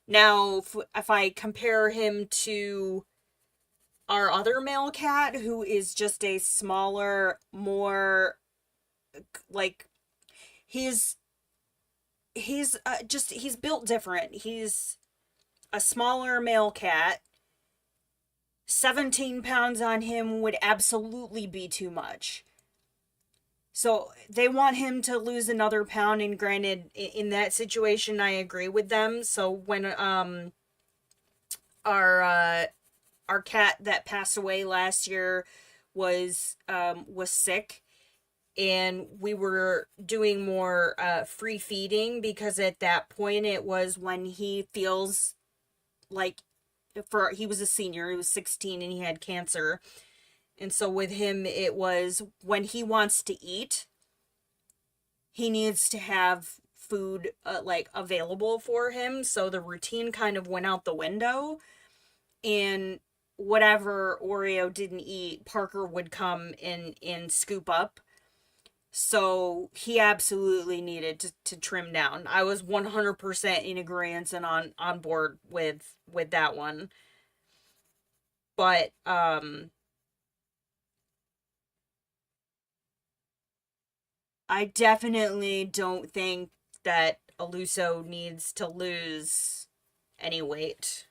Now, if I compare him to our other male cat, who is just a smaller, more like he's he's built different. He's a smaller male cat. 17 pounds on him would absolutely be too much. So they want him to lose another pound, and granted, in that situation, I agree with them. So when our our cat that passed away last year was sick, and we were doing more free feeding, because at that point it was when he feels like for he was a senior, he was 16 and he had cancer. And so with him, it was when he wants to eat, he needs to have food like available for him. So the routine kind of went out the window, and whatever Oreo didn't eat, Parker would come and scoop up. So he absolutely needed to trim down. I was 100% in agreement and on board with that one. But I definitely don't think that Aluso needs to lose any weight.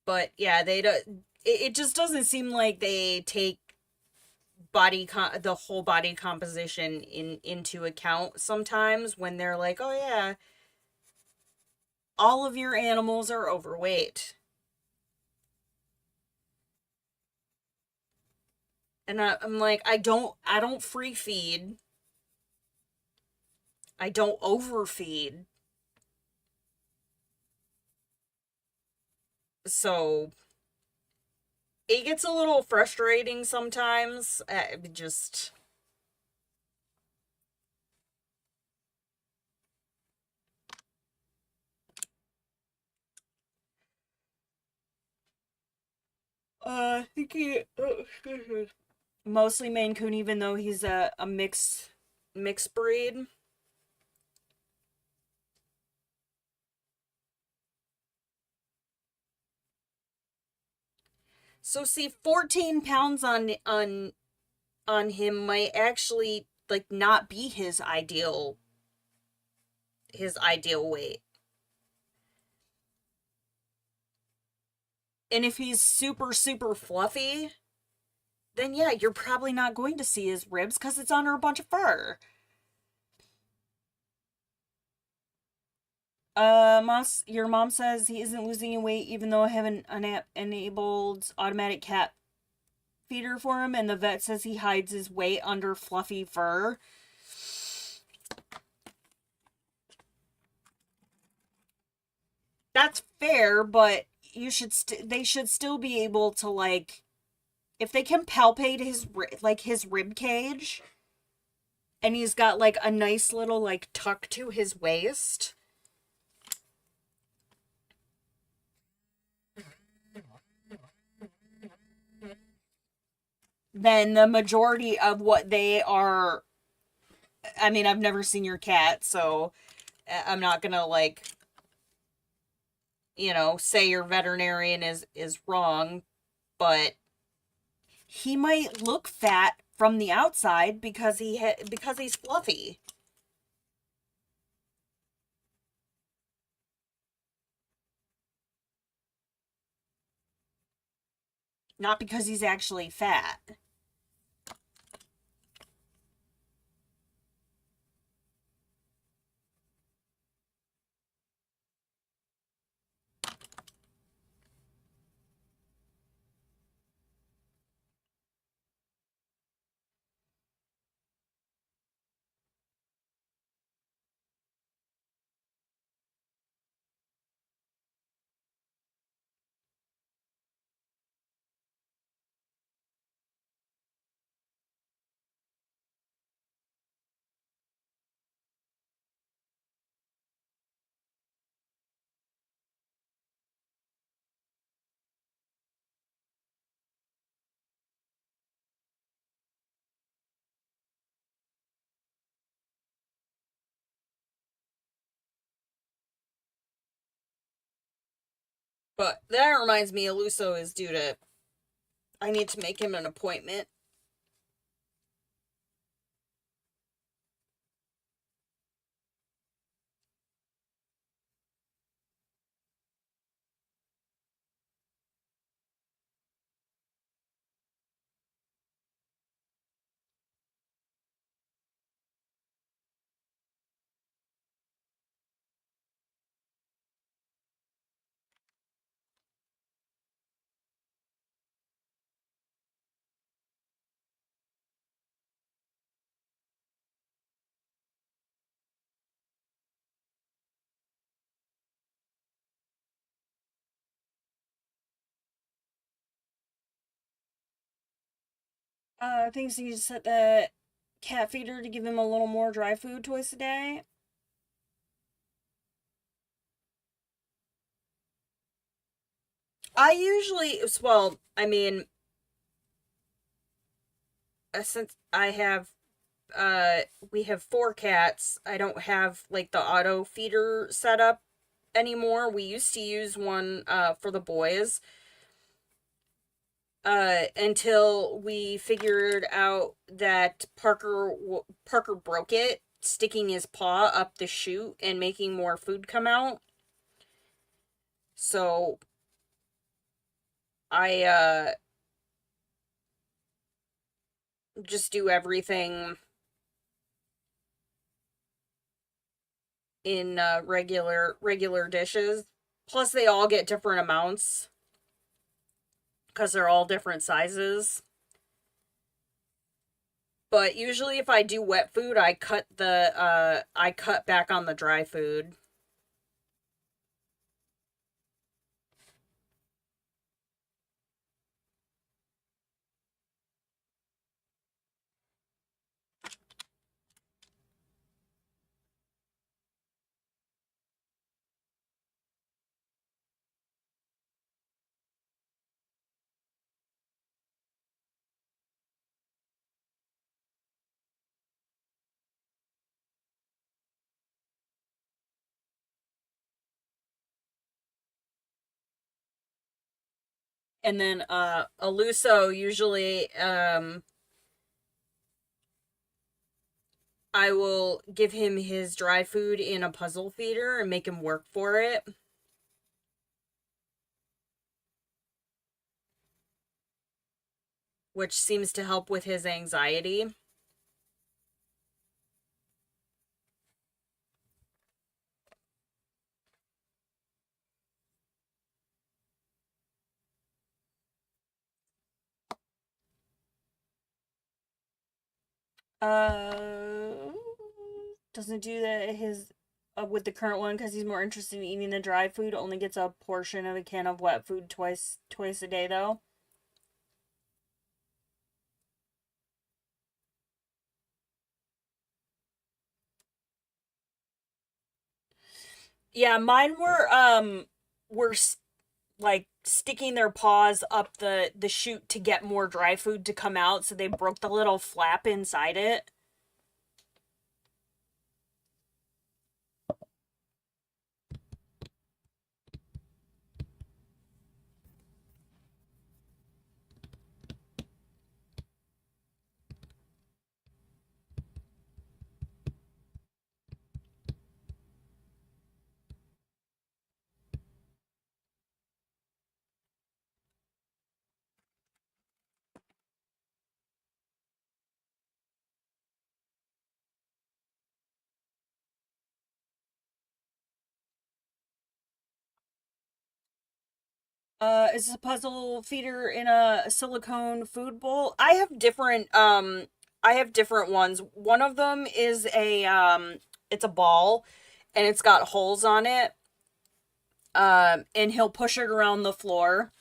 But yeah, they don't. It just doesn't seem like they take the whole body composition into account sometimes, when they're like, oh yeah, all of your animals are overweight. And I'm like, I don't free feed. I don't overfeed. So it gets a little frustrating sometimes. Just I think mostly Maine Coon, even though he's a mixed breed. So see, 14 pounds on him might actually like not be his ideal weight. And if he's super, super fluffy, then yeah, you're probably not going to see his ribs because it's under a bunch of fur. Your mom says he isn't losing any weight even though I have an enabled automatic cat feeder for him, and the vet says he hides his weight under fluffy fur. That's fair, but they should still be able to, like, if they can palpate his rib cage, and he's got like a nice little like tuck to his waist, then the majority of what they are, I mean, I've never seen your cat, so I'm not gonna, like, say your veterinarian is wrong, but he might look fat from the outside because because he's fluffy, not because he's actually fat. But that reminds me, Aluso is due to. I need to make him an appointment. I think so. You set the cat feeder to give him a little more dry food twice a day. I usually, well, I mean, since we have four cats, I don't have like the auto feeder set up anymore. We used to use one for the boys until we figured out that Parker broke it, sticking his paw up the chute and making more food come out. So I just do everything in regular dishes. Plus they all get different amounts because they're all different sizes. But usually if I do wet food, I cut back on the dry food. And then Aluso usually I will give him his dry food in a puzzle feeder and make him work for it. which seems to help with his anxiety. Uh, doesn't do that his with the current one because he's more interested in eating the dry food. Only gets a portion of a can of wet food twice a day though. Yeah, mine were like sticking their paws up the chute to get more dry food to come out, so they broke the little flap inside it. Is this a puzzle feeder in a silicone food bowl? I have different ones. One of them is it's a ball and it's got holes on it. And he'll push it around the floor.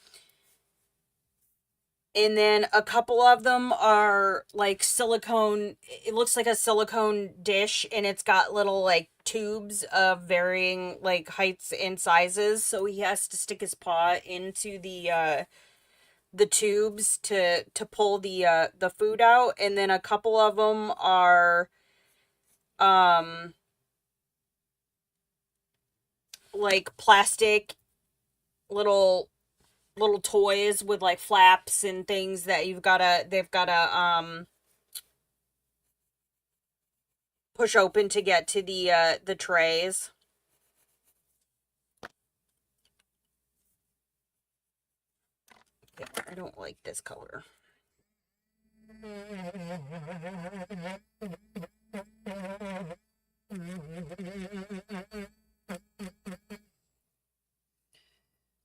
And then a couple of them are like silicone, it looks like a silicone dish, and it's got little like tubes of varying like heights and sizes, so he has to stick his paw into the tubes to pull the food out. And then a couple of them are um like plastic little toys with like flaps and things that they've gotta push open to get to the trays. Yeah, I don't like this color.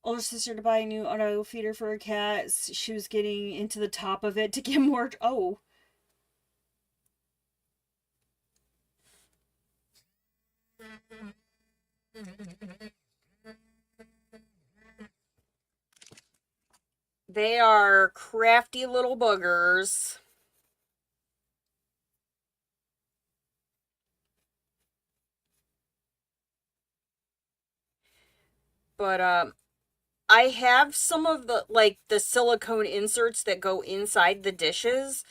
Older sister to buy a new auto feeder for her cat. She was getting into the top of it to get more. Oh, they are crafty little boogers. But I have some of the like the silicone inserts that go inside the dishes,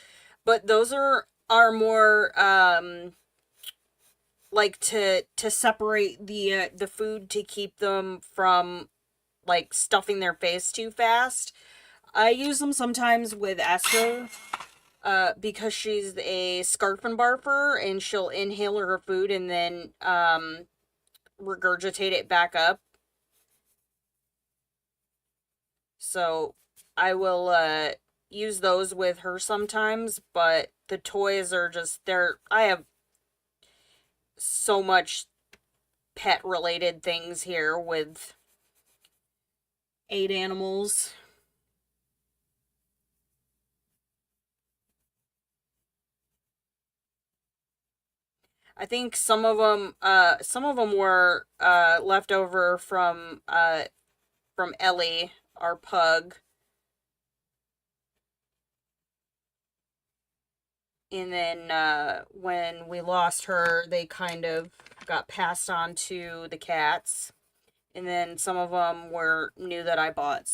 but those are more like to separate the food to keep them from like stuffing their face too fast. I use them sometimes with Esther, because she's a scarf and barfer and she'll inhale her food and then regurgitate it back up. So I will use those with her sometimes, but the toys are just I have so much pet related things here with 8 animals. I think some of them were left over from Ellie, our pug. And then when we lost her, they kind of got passed on to the cats. And then some of them were new that I bought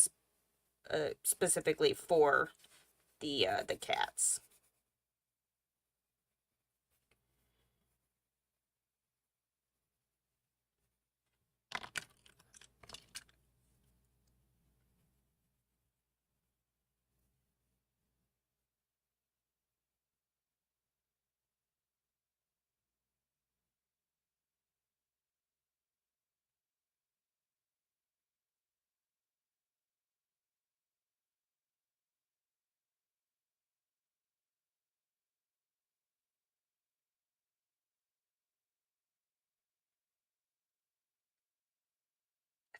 specifically for the cats.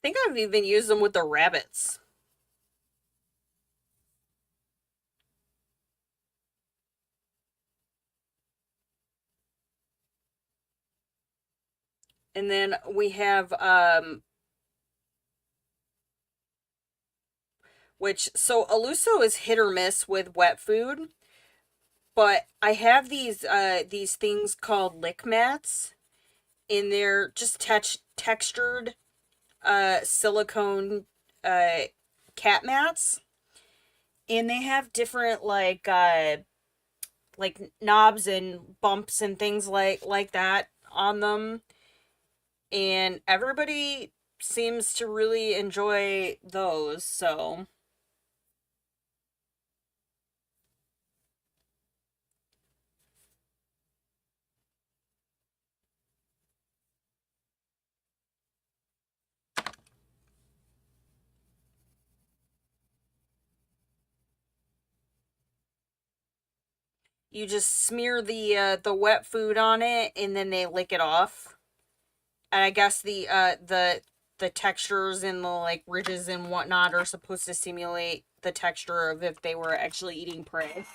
think I've even used them with the rabbits. And then we have which so Aluso is hit or miss with wet food, but I have these things called lick mats, and they're just textured silicone uh cat mats, and they have different like knobs and bumps and things like that on them, and everybody seems to really enjoy those. So you just smear the wet food on it, and then they lick it off. And I guess the textures and the like ridges and whatnot are supposed to simulate the texture of if they were actually eating prey.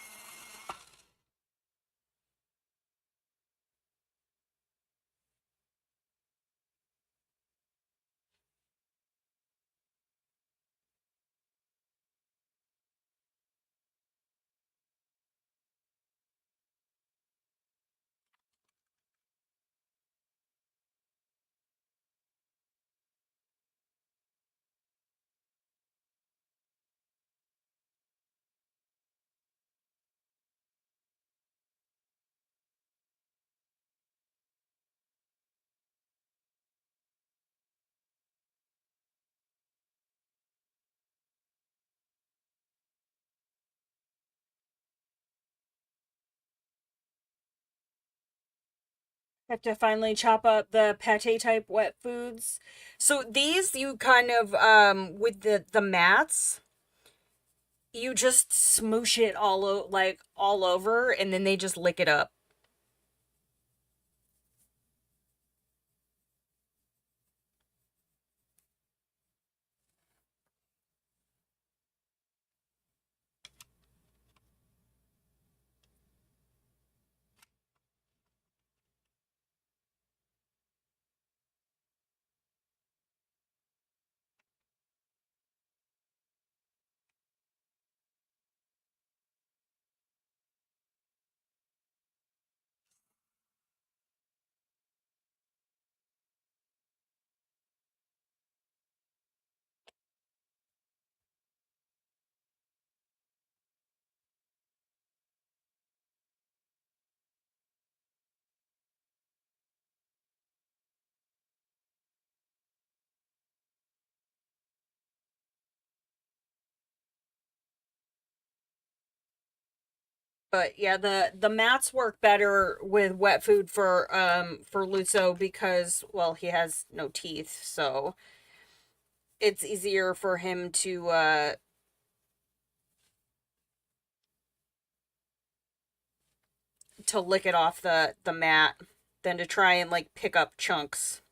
Have to finally chop up the pate type wet foods. So these you kind of with the mats, you just smoosh it like all over, and then they just lick it up. But yeah, the mats work better with wet food for Lutzo because well, he has no teeth, so it's easier for him to lick it off the mat than to try and like pick up chunks.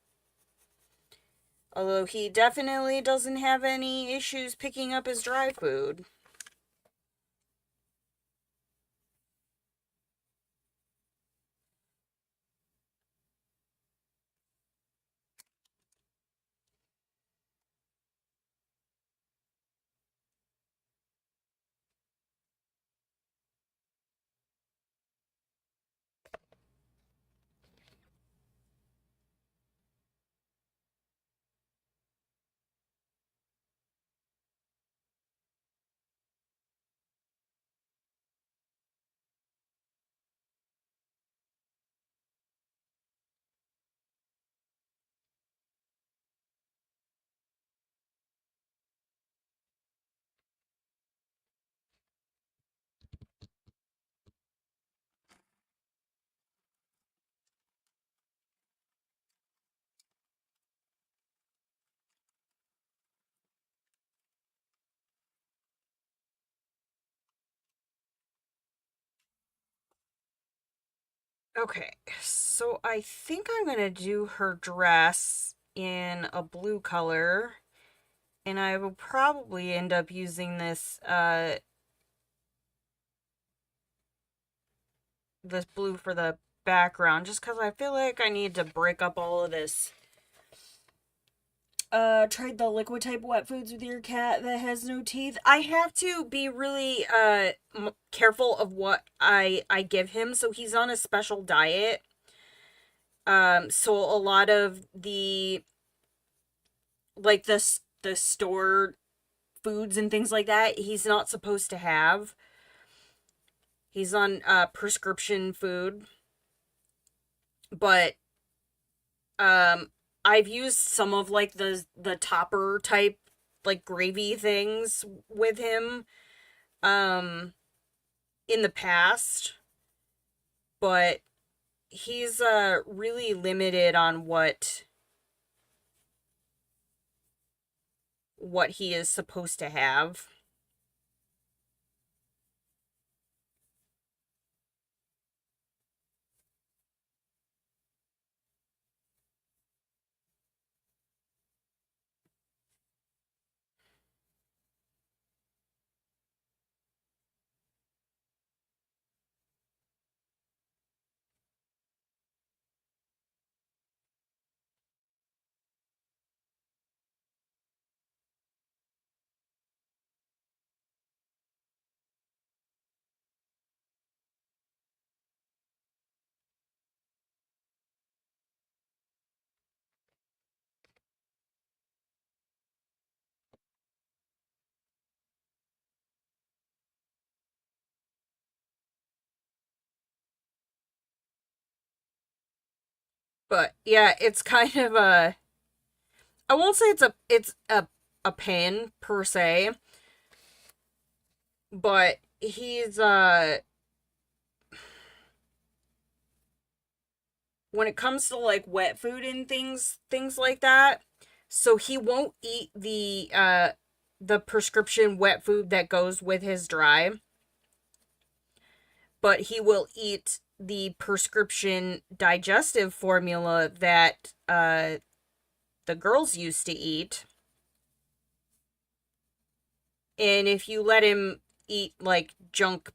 Although he definitely doesn't have any issues picking up his dry food. Okay, so I think I'm gonna do her dress in a blue color. And I will probably end up using this blue for the background, just because I feel like I need to break up all of this. Tried the liquid type wet foods with your cat that has no teeth. I have to be really careful of what I give him. So he's on a special diet. So a lot of the store foods and things like that, he's not supposed to have. He's on prescription food. But I've used some of like the topper type like gravy things with him in the past, but he's really limited on what he is supposed to have. But yeah, it's kind of a I won't say it's a pain per se, but he's when it comes to like wet food and things like that, so he won't eat the prescription wet food that goes with his dry, but he will eat the prescription digestive formula that the girls used to eat. And if you let him eat like junk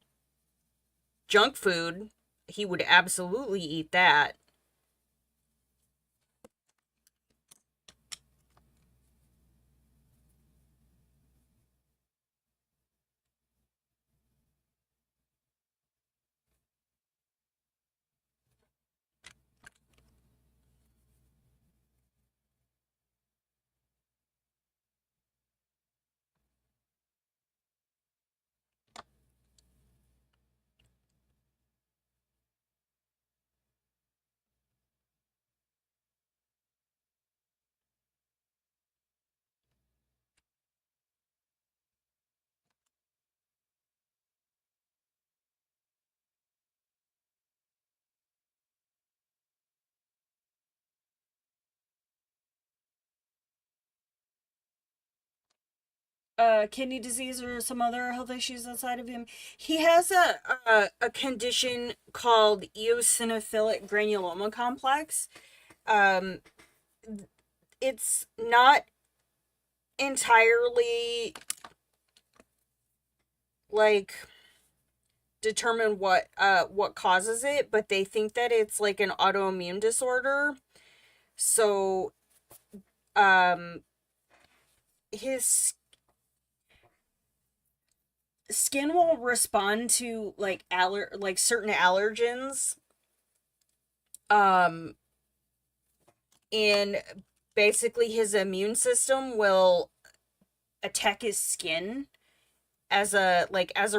food, he would absolutely eat that. Kidney disease or some other health issues outside of him. He has a condition called eosinophilic granuloma complex. Um, it's not entirely like determine what causes it, but they think that it's like an autoimmune disorder. So um his skin will respond to like certain allergens, um and basically his immune system will attack his skin as a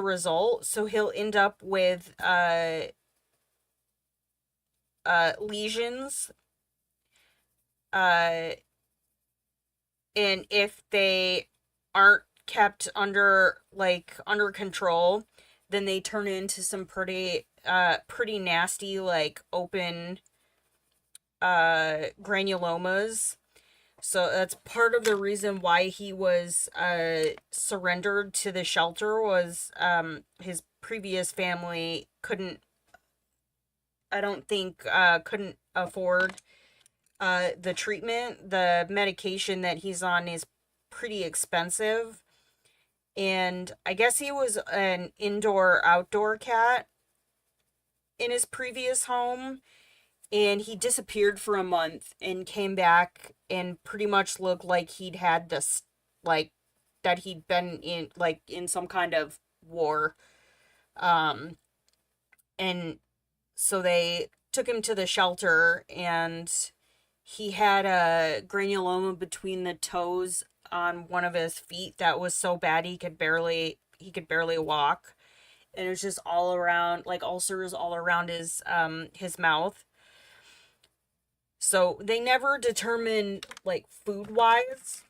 result, so he'll end up with lesions, uh and if they aren't kept under control, then they turn into some pretty nasty like open granulomas. So that's part of the reason why he was surrendered to the shelter was his previous family couldn't, I don't think, couldn't afford the treatment. The medication that he's on is pretty expensive. And I guess he was an indoor outdoor cat in his previous home, and he disappeared for a month and came back and pretty much looked like he'd had this, like, that he'd been in, like, in some kind of war. um and so they took him to the shelter, and he had a granuloma between the toes on one of his feet that was so bad he could barely walk, and it was just all around, like ulcers all around his mouth. So they never determined, like, food wise,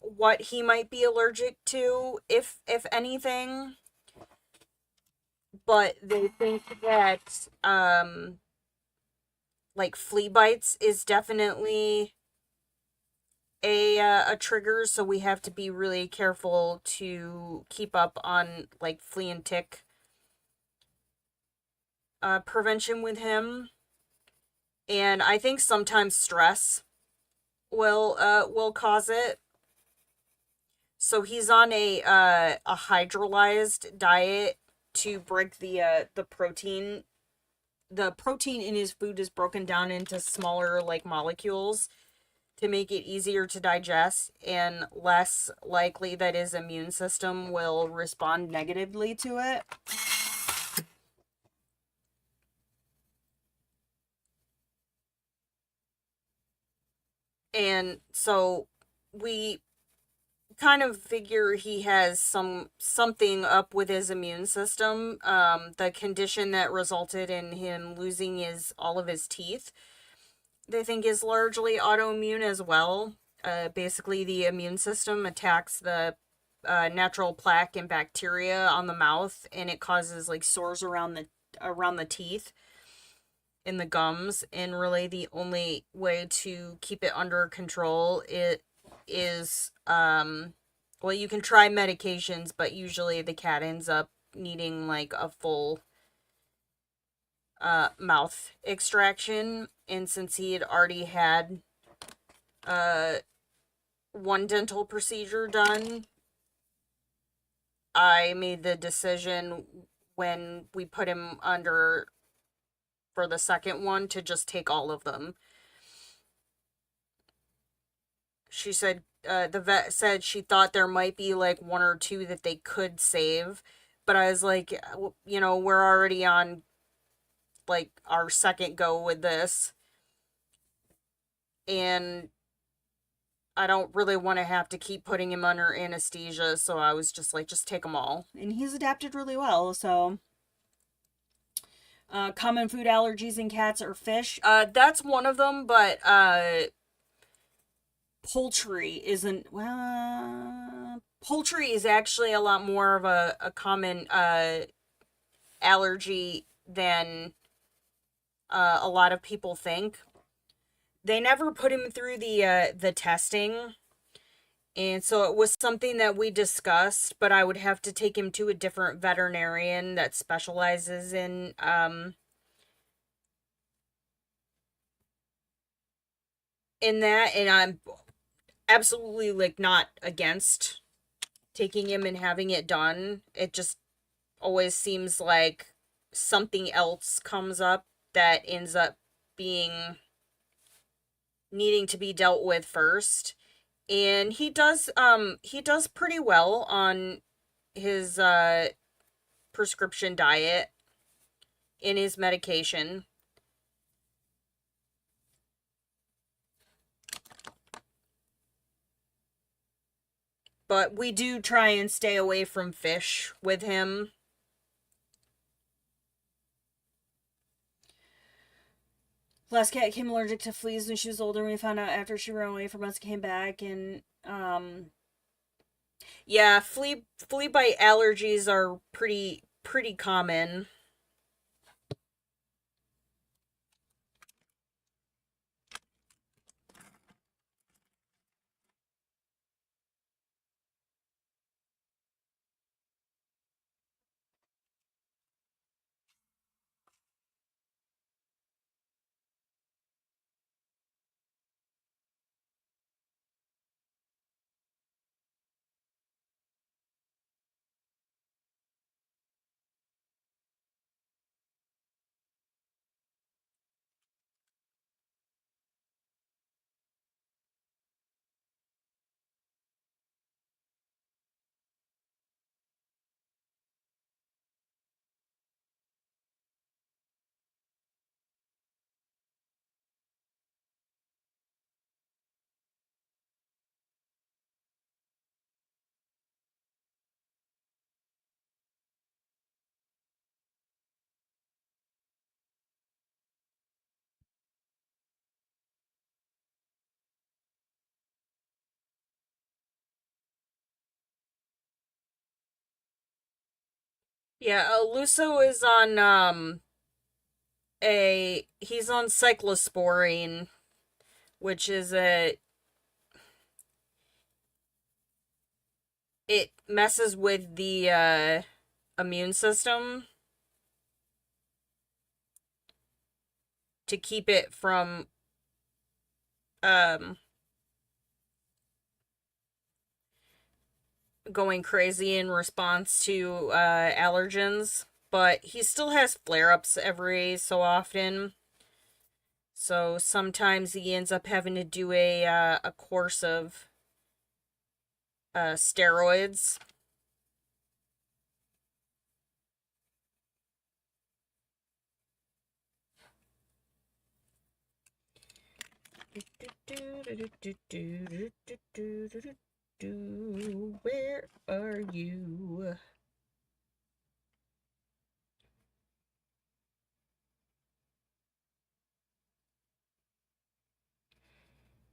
what he might be allergic to, if anything. But they think that like flea bites is definitely a trigger, so we have to be really careful to keep up on like flea and tick prevention with him. And I think sometimes stress will cause it. So he's on a hydrolyzed diet to break the protein. The protein in his food is broken down into smaller like molecules to make it easier to digest and less likely that his immune system will respond negatively to it. And so we kind of figure he has something up with his immune system. The condition that resulted in him losing all of his teeth, they think is largely autoimmune as well. Basically, the immune system attacks the natural plaque and bacteria on the mouth, and it causes like sores around the teeth in the gums. And really, the only way to keep it under control is well, you can try medications, but usually the cat ends up needing like a full mouth extraction. And since he had already had uh one dental procedure done, I made the decision when we put him under for the second one to just take all of them. She said the vet said she thought there might be like one or two that they could save, but I was like, we're already on like our second go with this, and I don't really want to have to keep putting him under anesthesia, so I was just like, just take them all. And he's adapted really well, so. Common food allergies in cats are fish. That's one of them, but poultry isn't. Well, poultry is actually a lot more of a common allergy than a lot of people think. They never put him through the testing, and so it was something that we discussed. But I would have to take him to a different veterinarian that specializes in that, and I'm absolutely like not against taking him and having it done. It just always seems like something else comes up that ends up being needing to be dealt with first. And he does pretty well on his prescription diet and his medication. But we do try and stay away from fish with him. Last cat became allergic to fleas when she was older. We found out after she ran away from us, came back, and yeah, flea bite allergies are pretty common. Yeah, Luso is on a he's on cyclosporine, which is a it messes with the immune system to keep it from um going crazy in response to allergens, but he still has flare-ups every so often. So sometimes he ends up having to do a course of steroids. Where are you?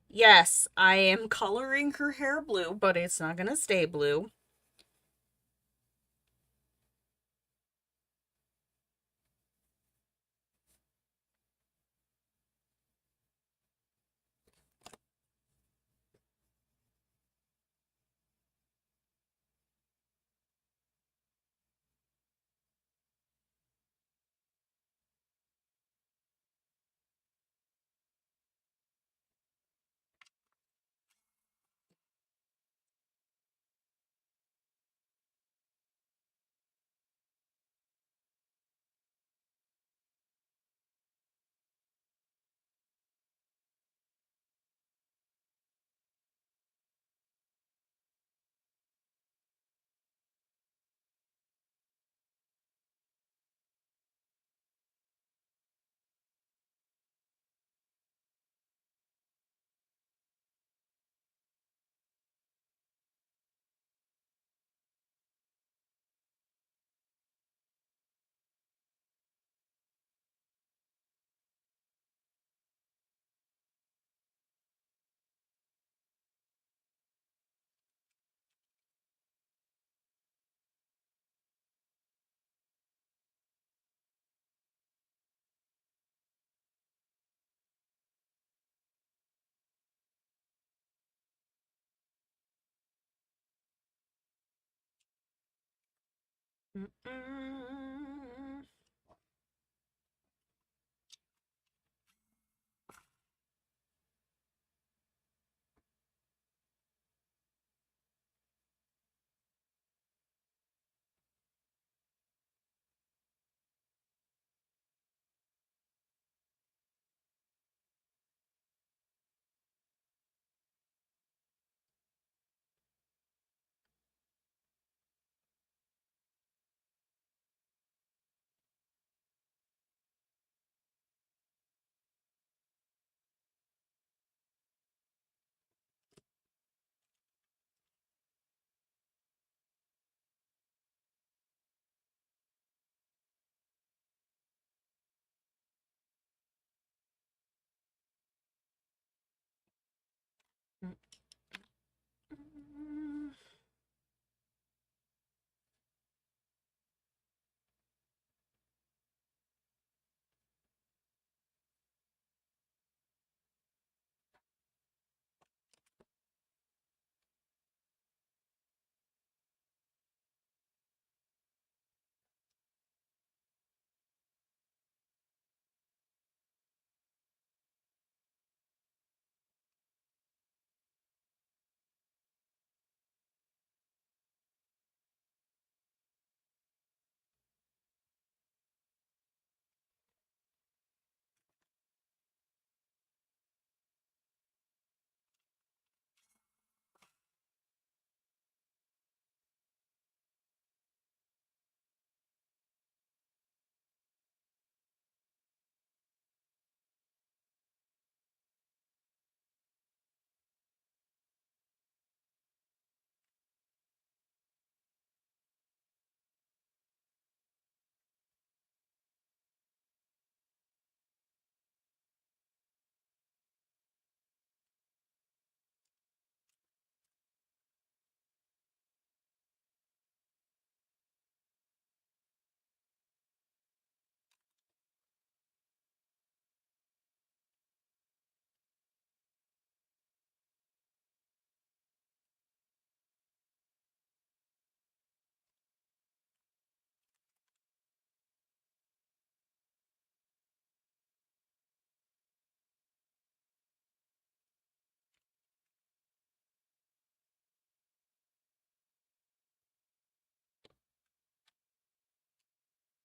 Yes, I am coloring her hair blue, but it's not gonna stay blue. Mm-mm.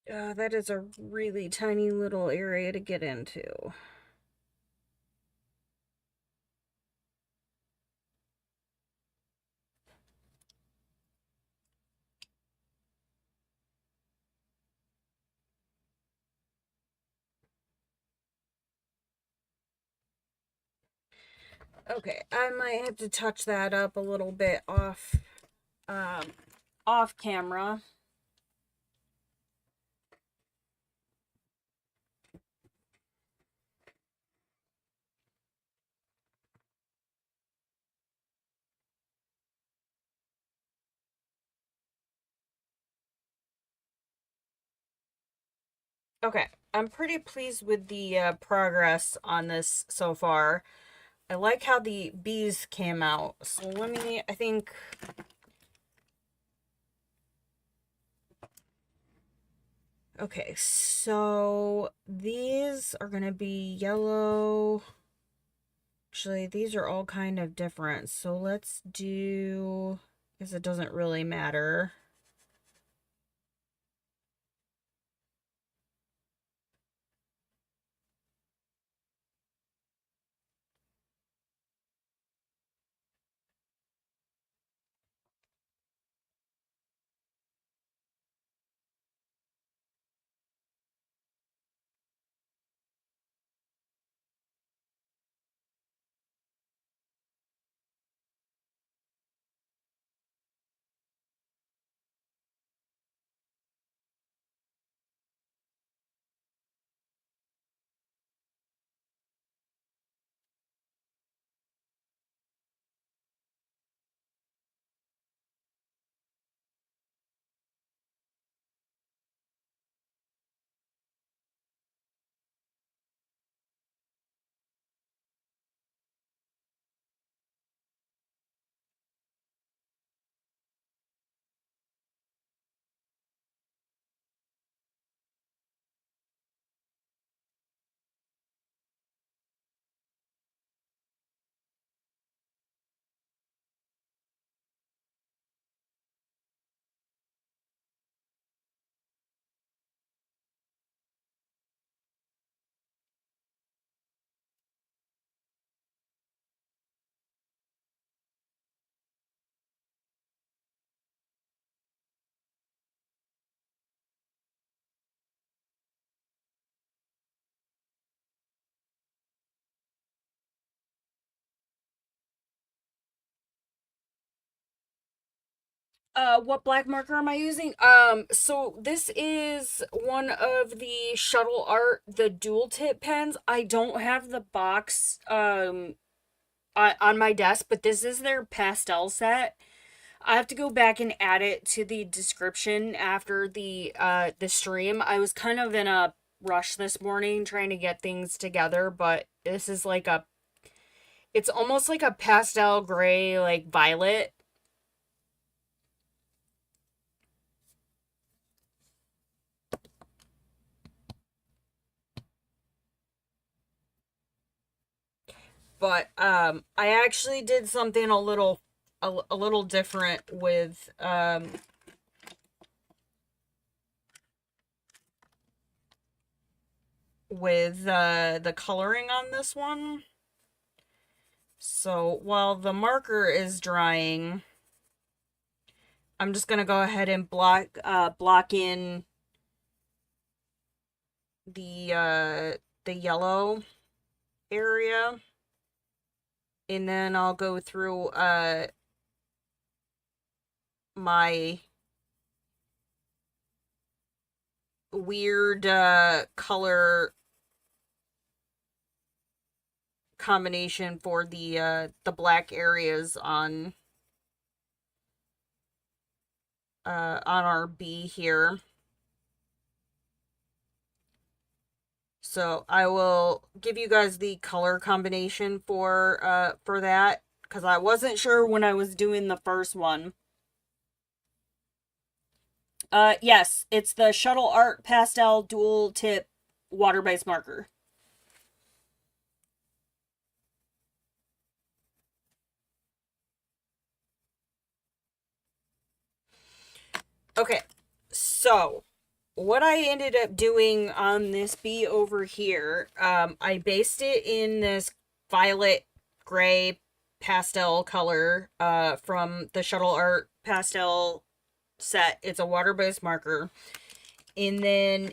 That is a really tiny little area to get into. Okay, I might have to touch that up a little bit um, off camera. Okay, I'm pretty pleased with the progress on this so far. I like how the bees came out. So let me, I think, okay, so these are going to be yellow. Actually, these are all kind of different. So let's do, I guess it doesn't really matter. What black marker am I using? So this is one of the Shuttle Art, the dual tip pens. I don't have the box, on my desk, but this is their pastel set. I have to go back and add it to the description after the stream. I was kind of in a rush this morning trying to get things together, but this is like a, it's almost like a pastel gray, like violet. But I actually did something a little different with the coloring on this one. So while the marker is drying, I'm just gonna go ahead and block in the yellow area, and then I'll go through my weird color combination for the black areas on our bee here. So I will give you guys the color combination for that, because I wasn't sure when I was doing the first one. Yes, it's the Shuttle Art Pastel Dual Tip Water-Based Marker. Okay, so what I ended up doing on this bee over here, I based it in this violet gray pastel color from the Shuttle Art pastel set. It's a water-based marker. And then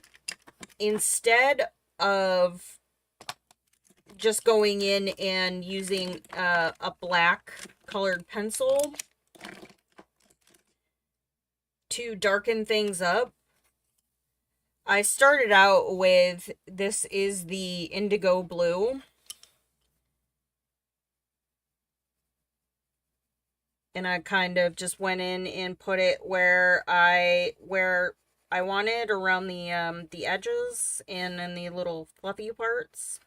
instead of just going in and using a black colored pencil to darken things up, I started out with, this is the indigo blue. And I kind of just went in and put it where I wanted, around the edges and in the little fluffy parts.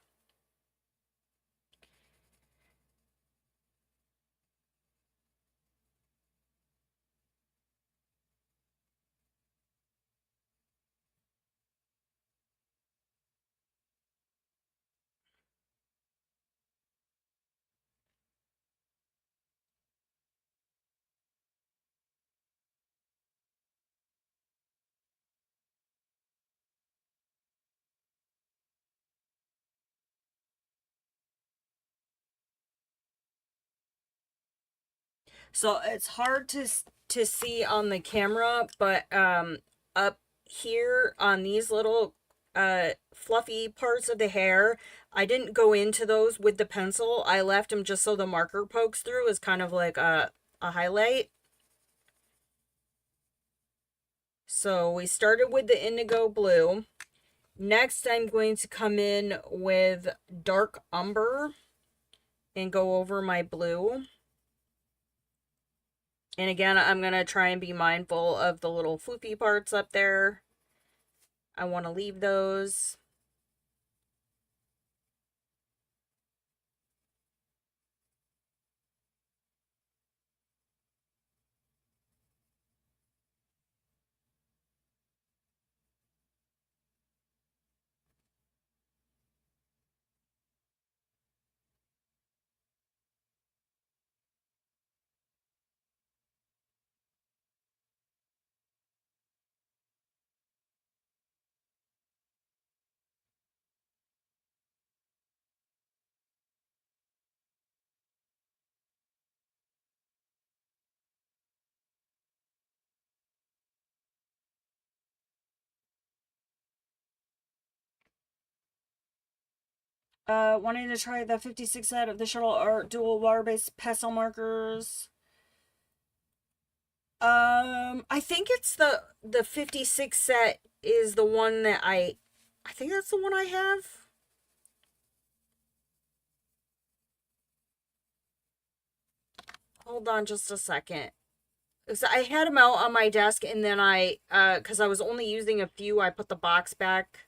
So it's hard to see on the camera, but up here on these little fluffy parts of the hair, I didn't go into those with the pencil. I left them just so the marker pokes through, as kind of like a highlight. So we started with the indigo blue. Next, I'm going to come in with dark umber and go over my blue. And again, I'm going to try and be mindful of the little floofy parts up there. I want to leave those. Wanting to try the 56 set of the Shuttle Art dual water-based pastel markers. I think it's the 56 set is the one that I think that's the one I have. Hold on just a second. So I had them out on my desk, and then because I was only using a few, I put the box back.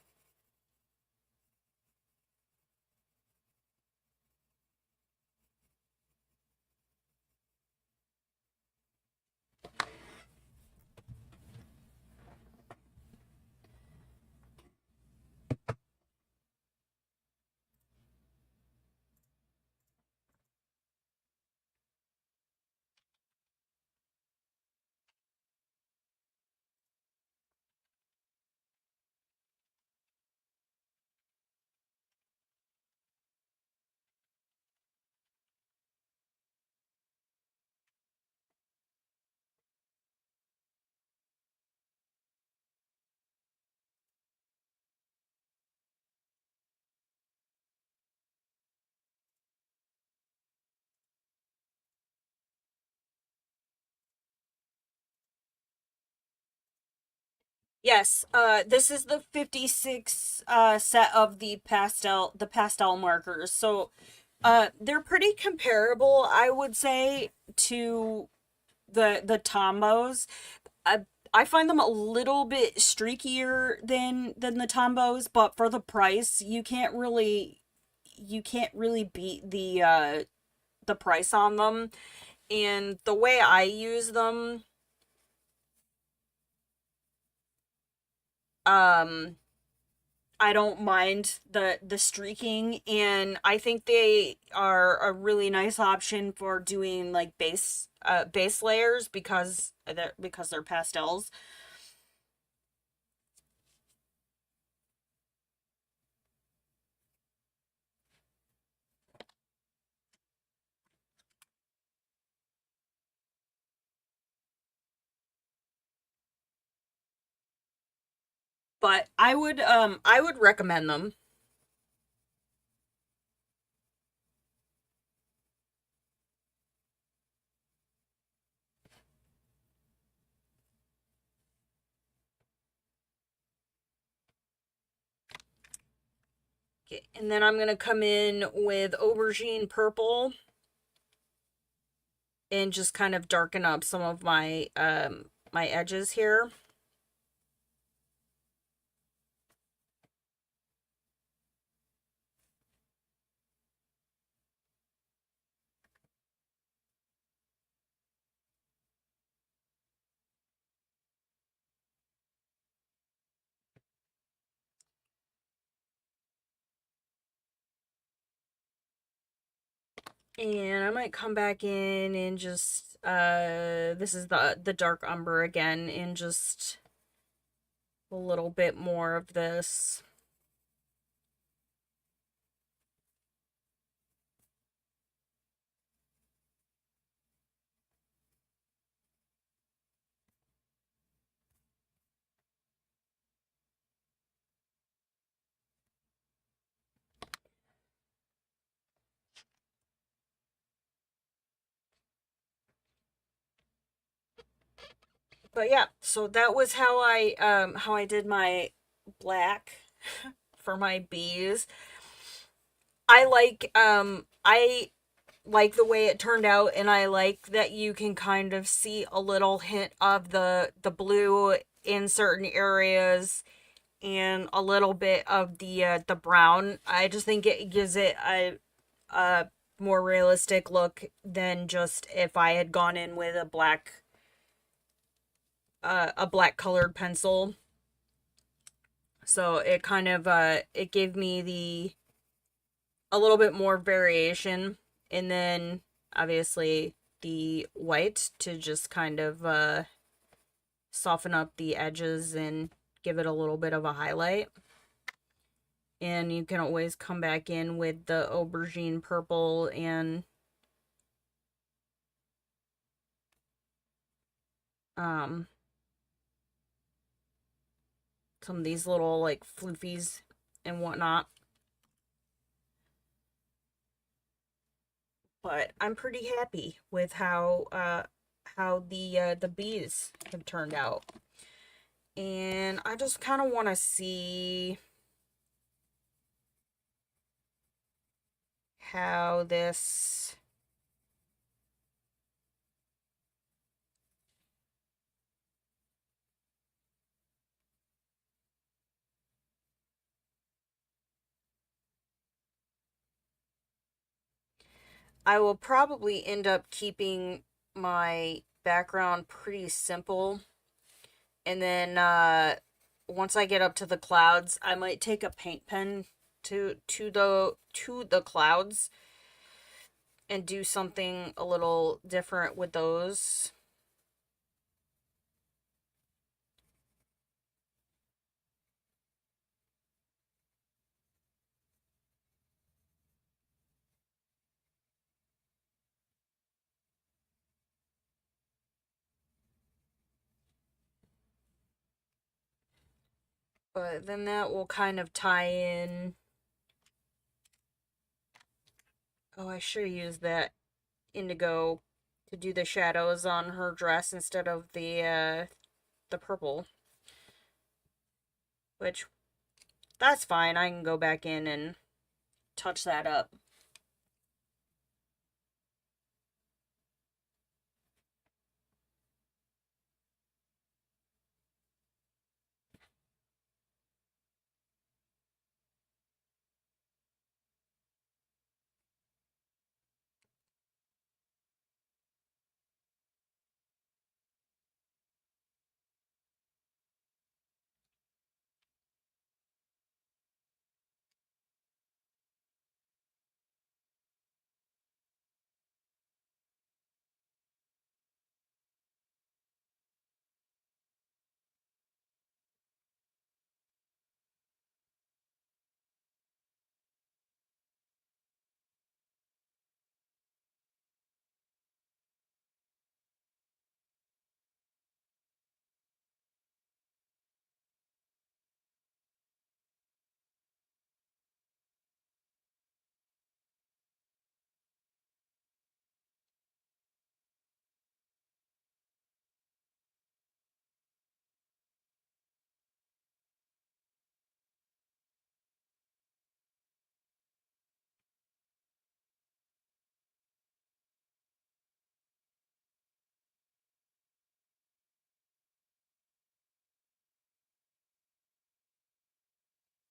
Yes, this is the 56 set of the pastel markers. So, they're pretty comparable, I would say, to the Tombos. I find them a little bit streakier than the Tombos, but for the price, you can't really beat the price on them. And the way I use them, um I don't mind the streaking, and I think they are a really nice option for doing like base layers, because they're pastels. But I would recommend them. Okay, and then I'm gonna come in with aubergine purple and just kind of darken up some of my my edges here. And I might come back in and just this is the dark umber again, and just a little bit more of this. But yeah, so that was how I did my black for my bees. I like the way it turned out, and I like that you can kind of see a little hint of the blue in certain areas and a little bit of the brown. I just think it gives it a more realistic look than just if I had gone in with a black colored pencil. So it kind of it gave me the a little bit more variation, and then obviously the white to just kind of soften up the edges and give it a little bit of a highlight. And you can always come back in with the aubergine purple and um some of these little like floofies and whatnot. But I'm pretty happy with how the bees have turned out. And I just kind of want to see how this I will probably end up keeping my background pretty simple, and then once I get up to the clouds, I might take a paint pen to the clouds and do something a little different with those. But then that will kind of tie in. Oh, I should have used that indigo to do the shadows on her dress instead of the purple. Which, that's fine. I can go back in and touch that up.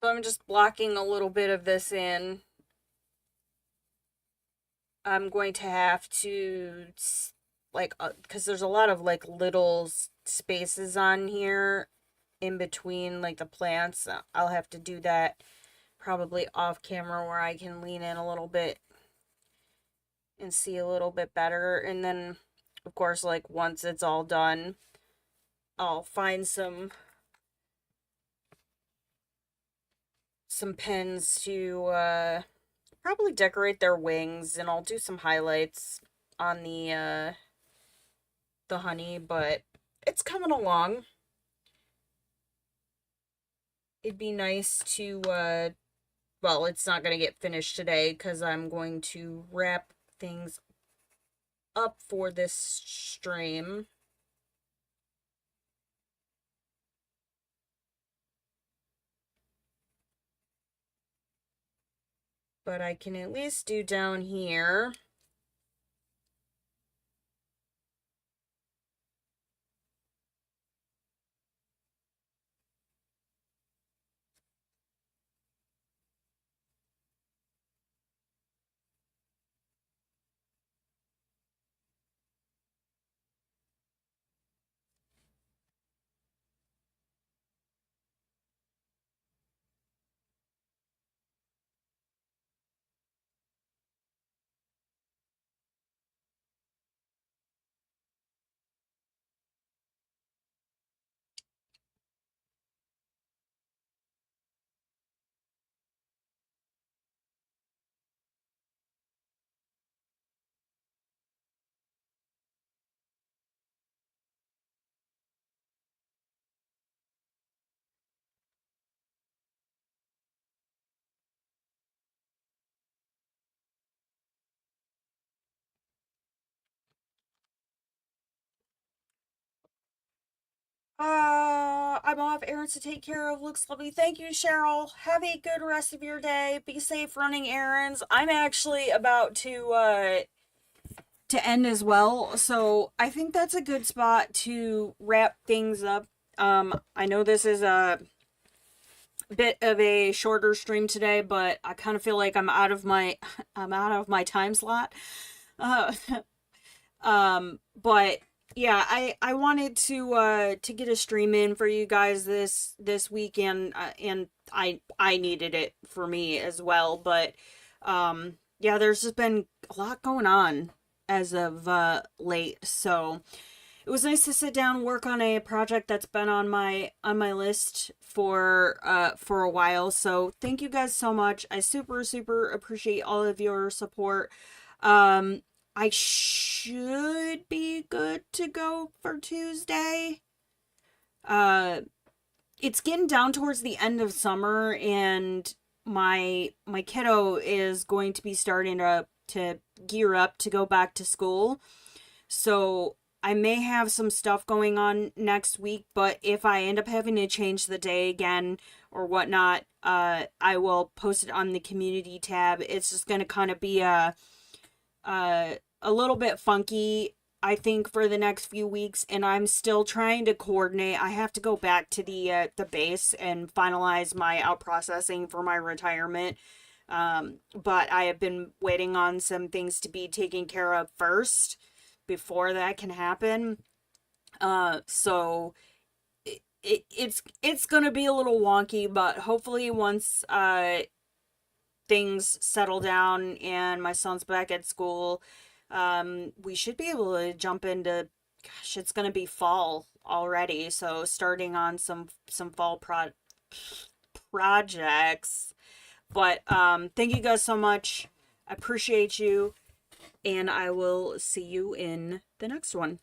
So I'm just blocking a little bit of this in. I'm going to have to, like, because there's a lot of, like, little spaces on here in between, like, the plants. I'll have to do that probably off camera where I can lean in a little bit and see a little bit better. And then, of course, like, once it's all done, I'll find some pens to probably decorate their wings, and I'll do some highlights on the honey, but it's coming along. It'd be nice to well, it's not going to get finished today cuz I'm going to wrap things up for this stream. But I can at least do down here. I'm off errands to take care of. Looks lovely. Thank you, Cheryl. Have a good rest of your day. Be safe running errands. I'm actually about to end as well, so I think that's a good spot to wrap things up. I know this is a bit of a shorter stream today, but I kind of feel like I'm out of my time slot. Uh, but yeah, I wanted to get a stream in for you guys this weekend, and I needed it for me as well. But yeah, there's just been a lot going on as of late, so it was nice to sit down and work on a project that's been on my list for a while. So thank you guys so much. I super appreciate all of your support. Um I should be good to go for Tuesday. Uh it's getting down towards the end of summer, and my kiddo is going to be starting to gear up to go back to school. So I may have some stuff going on next week, but if I end up having to change the day again or whatnot, I will post it on the community tab. It's just gonna kind of be a little bit funky, I think, for the next few weeks, and I'm still trying to coordinate. I have to go back to the base and finalize my out processing for my retirement. But I have been waiting on some things to be taken care of first before that can happen. So it's gonna be a little wonky, but hopefully once things settle down and my son's back at school, we should be able to jump into, gosh, it's gonna be fall already, so starting on some fall projects. But thank you guys so much. I appreciate you, and I will see you in the next one.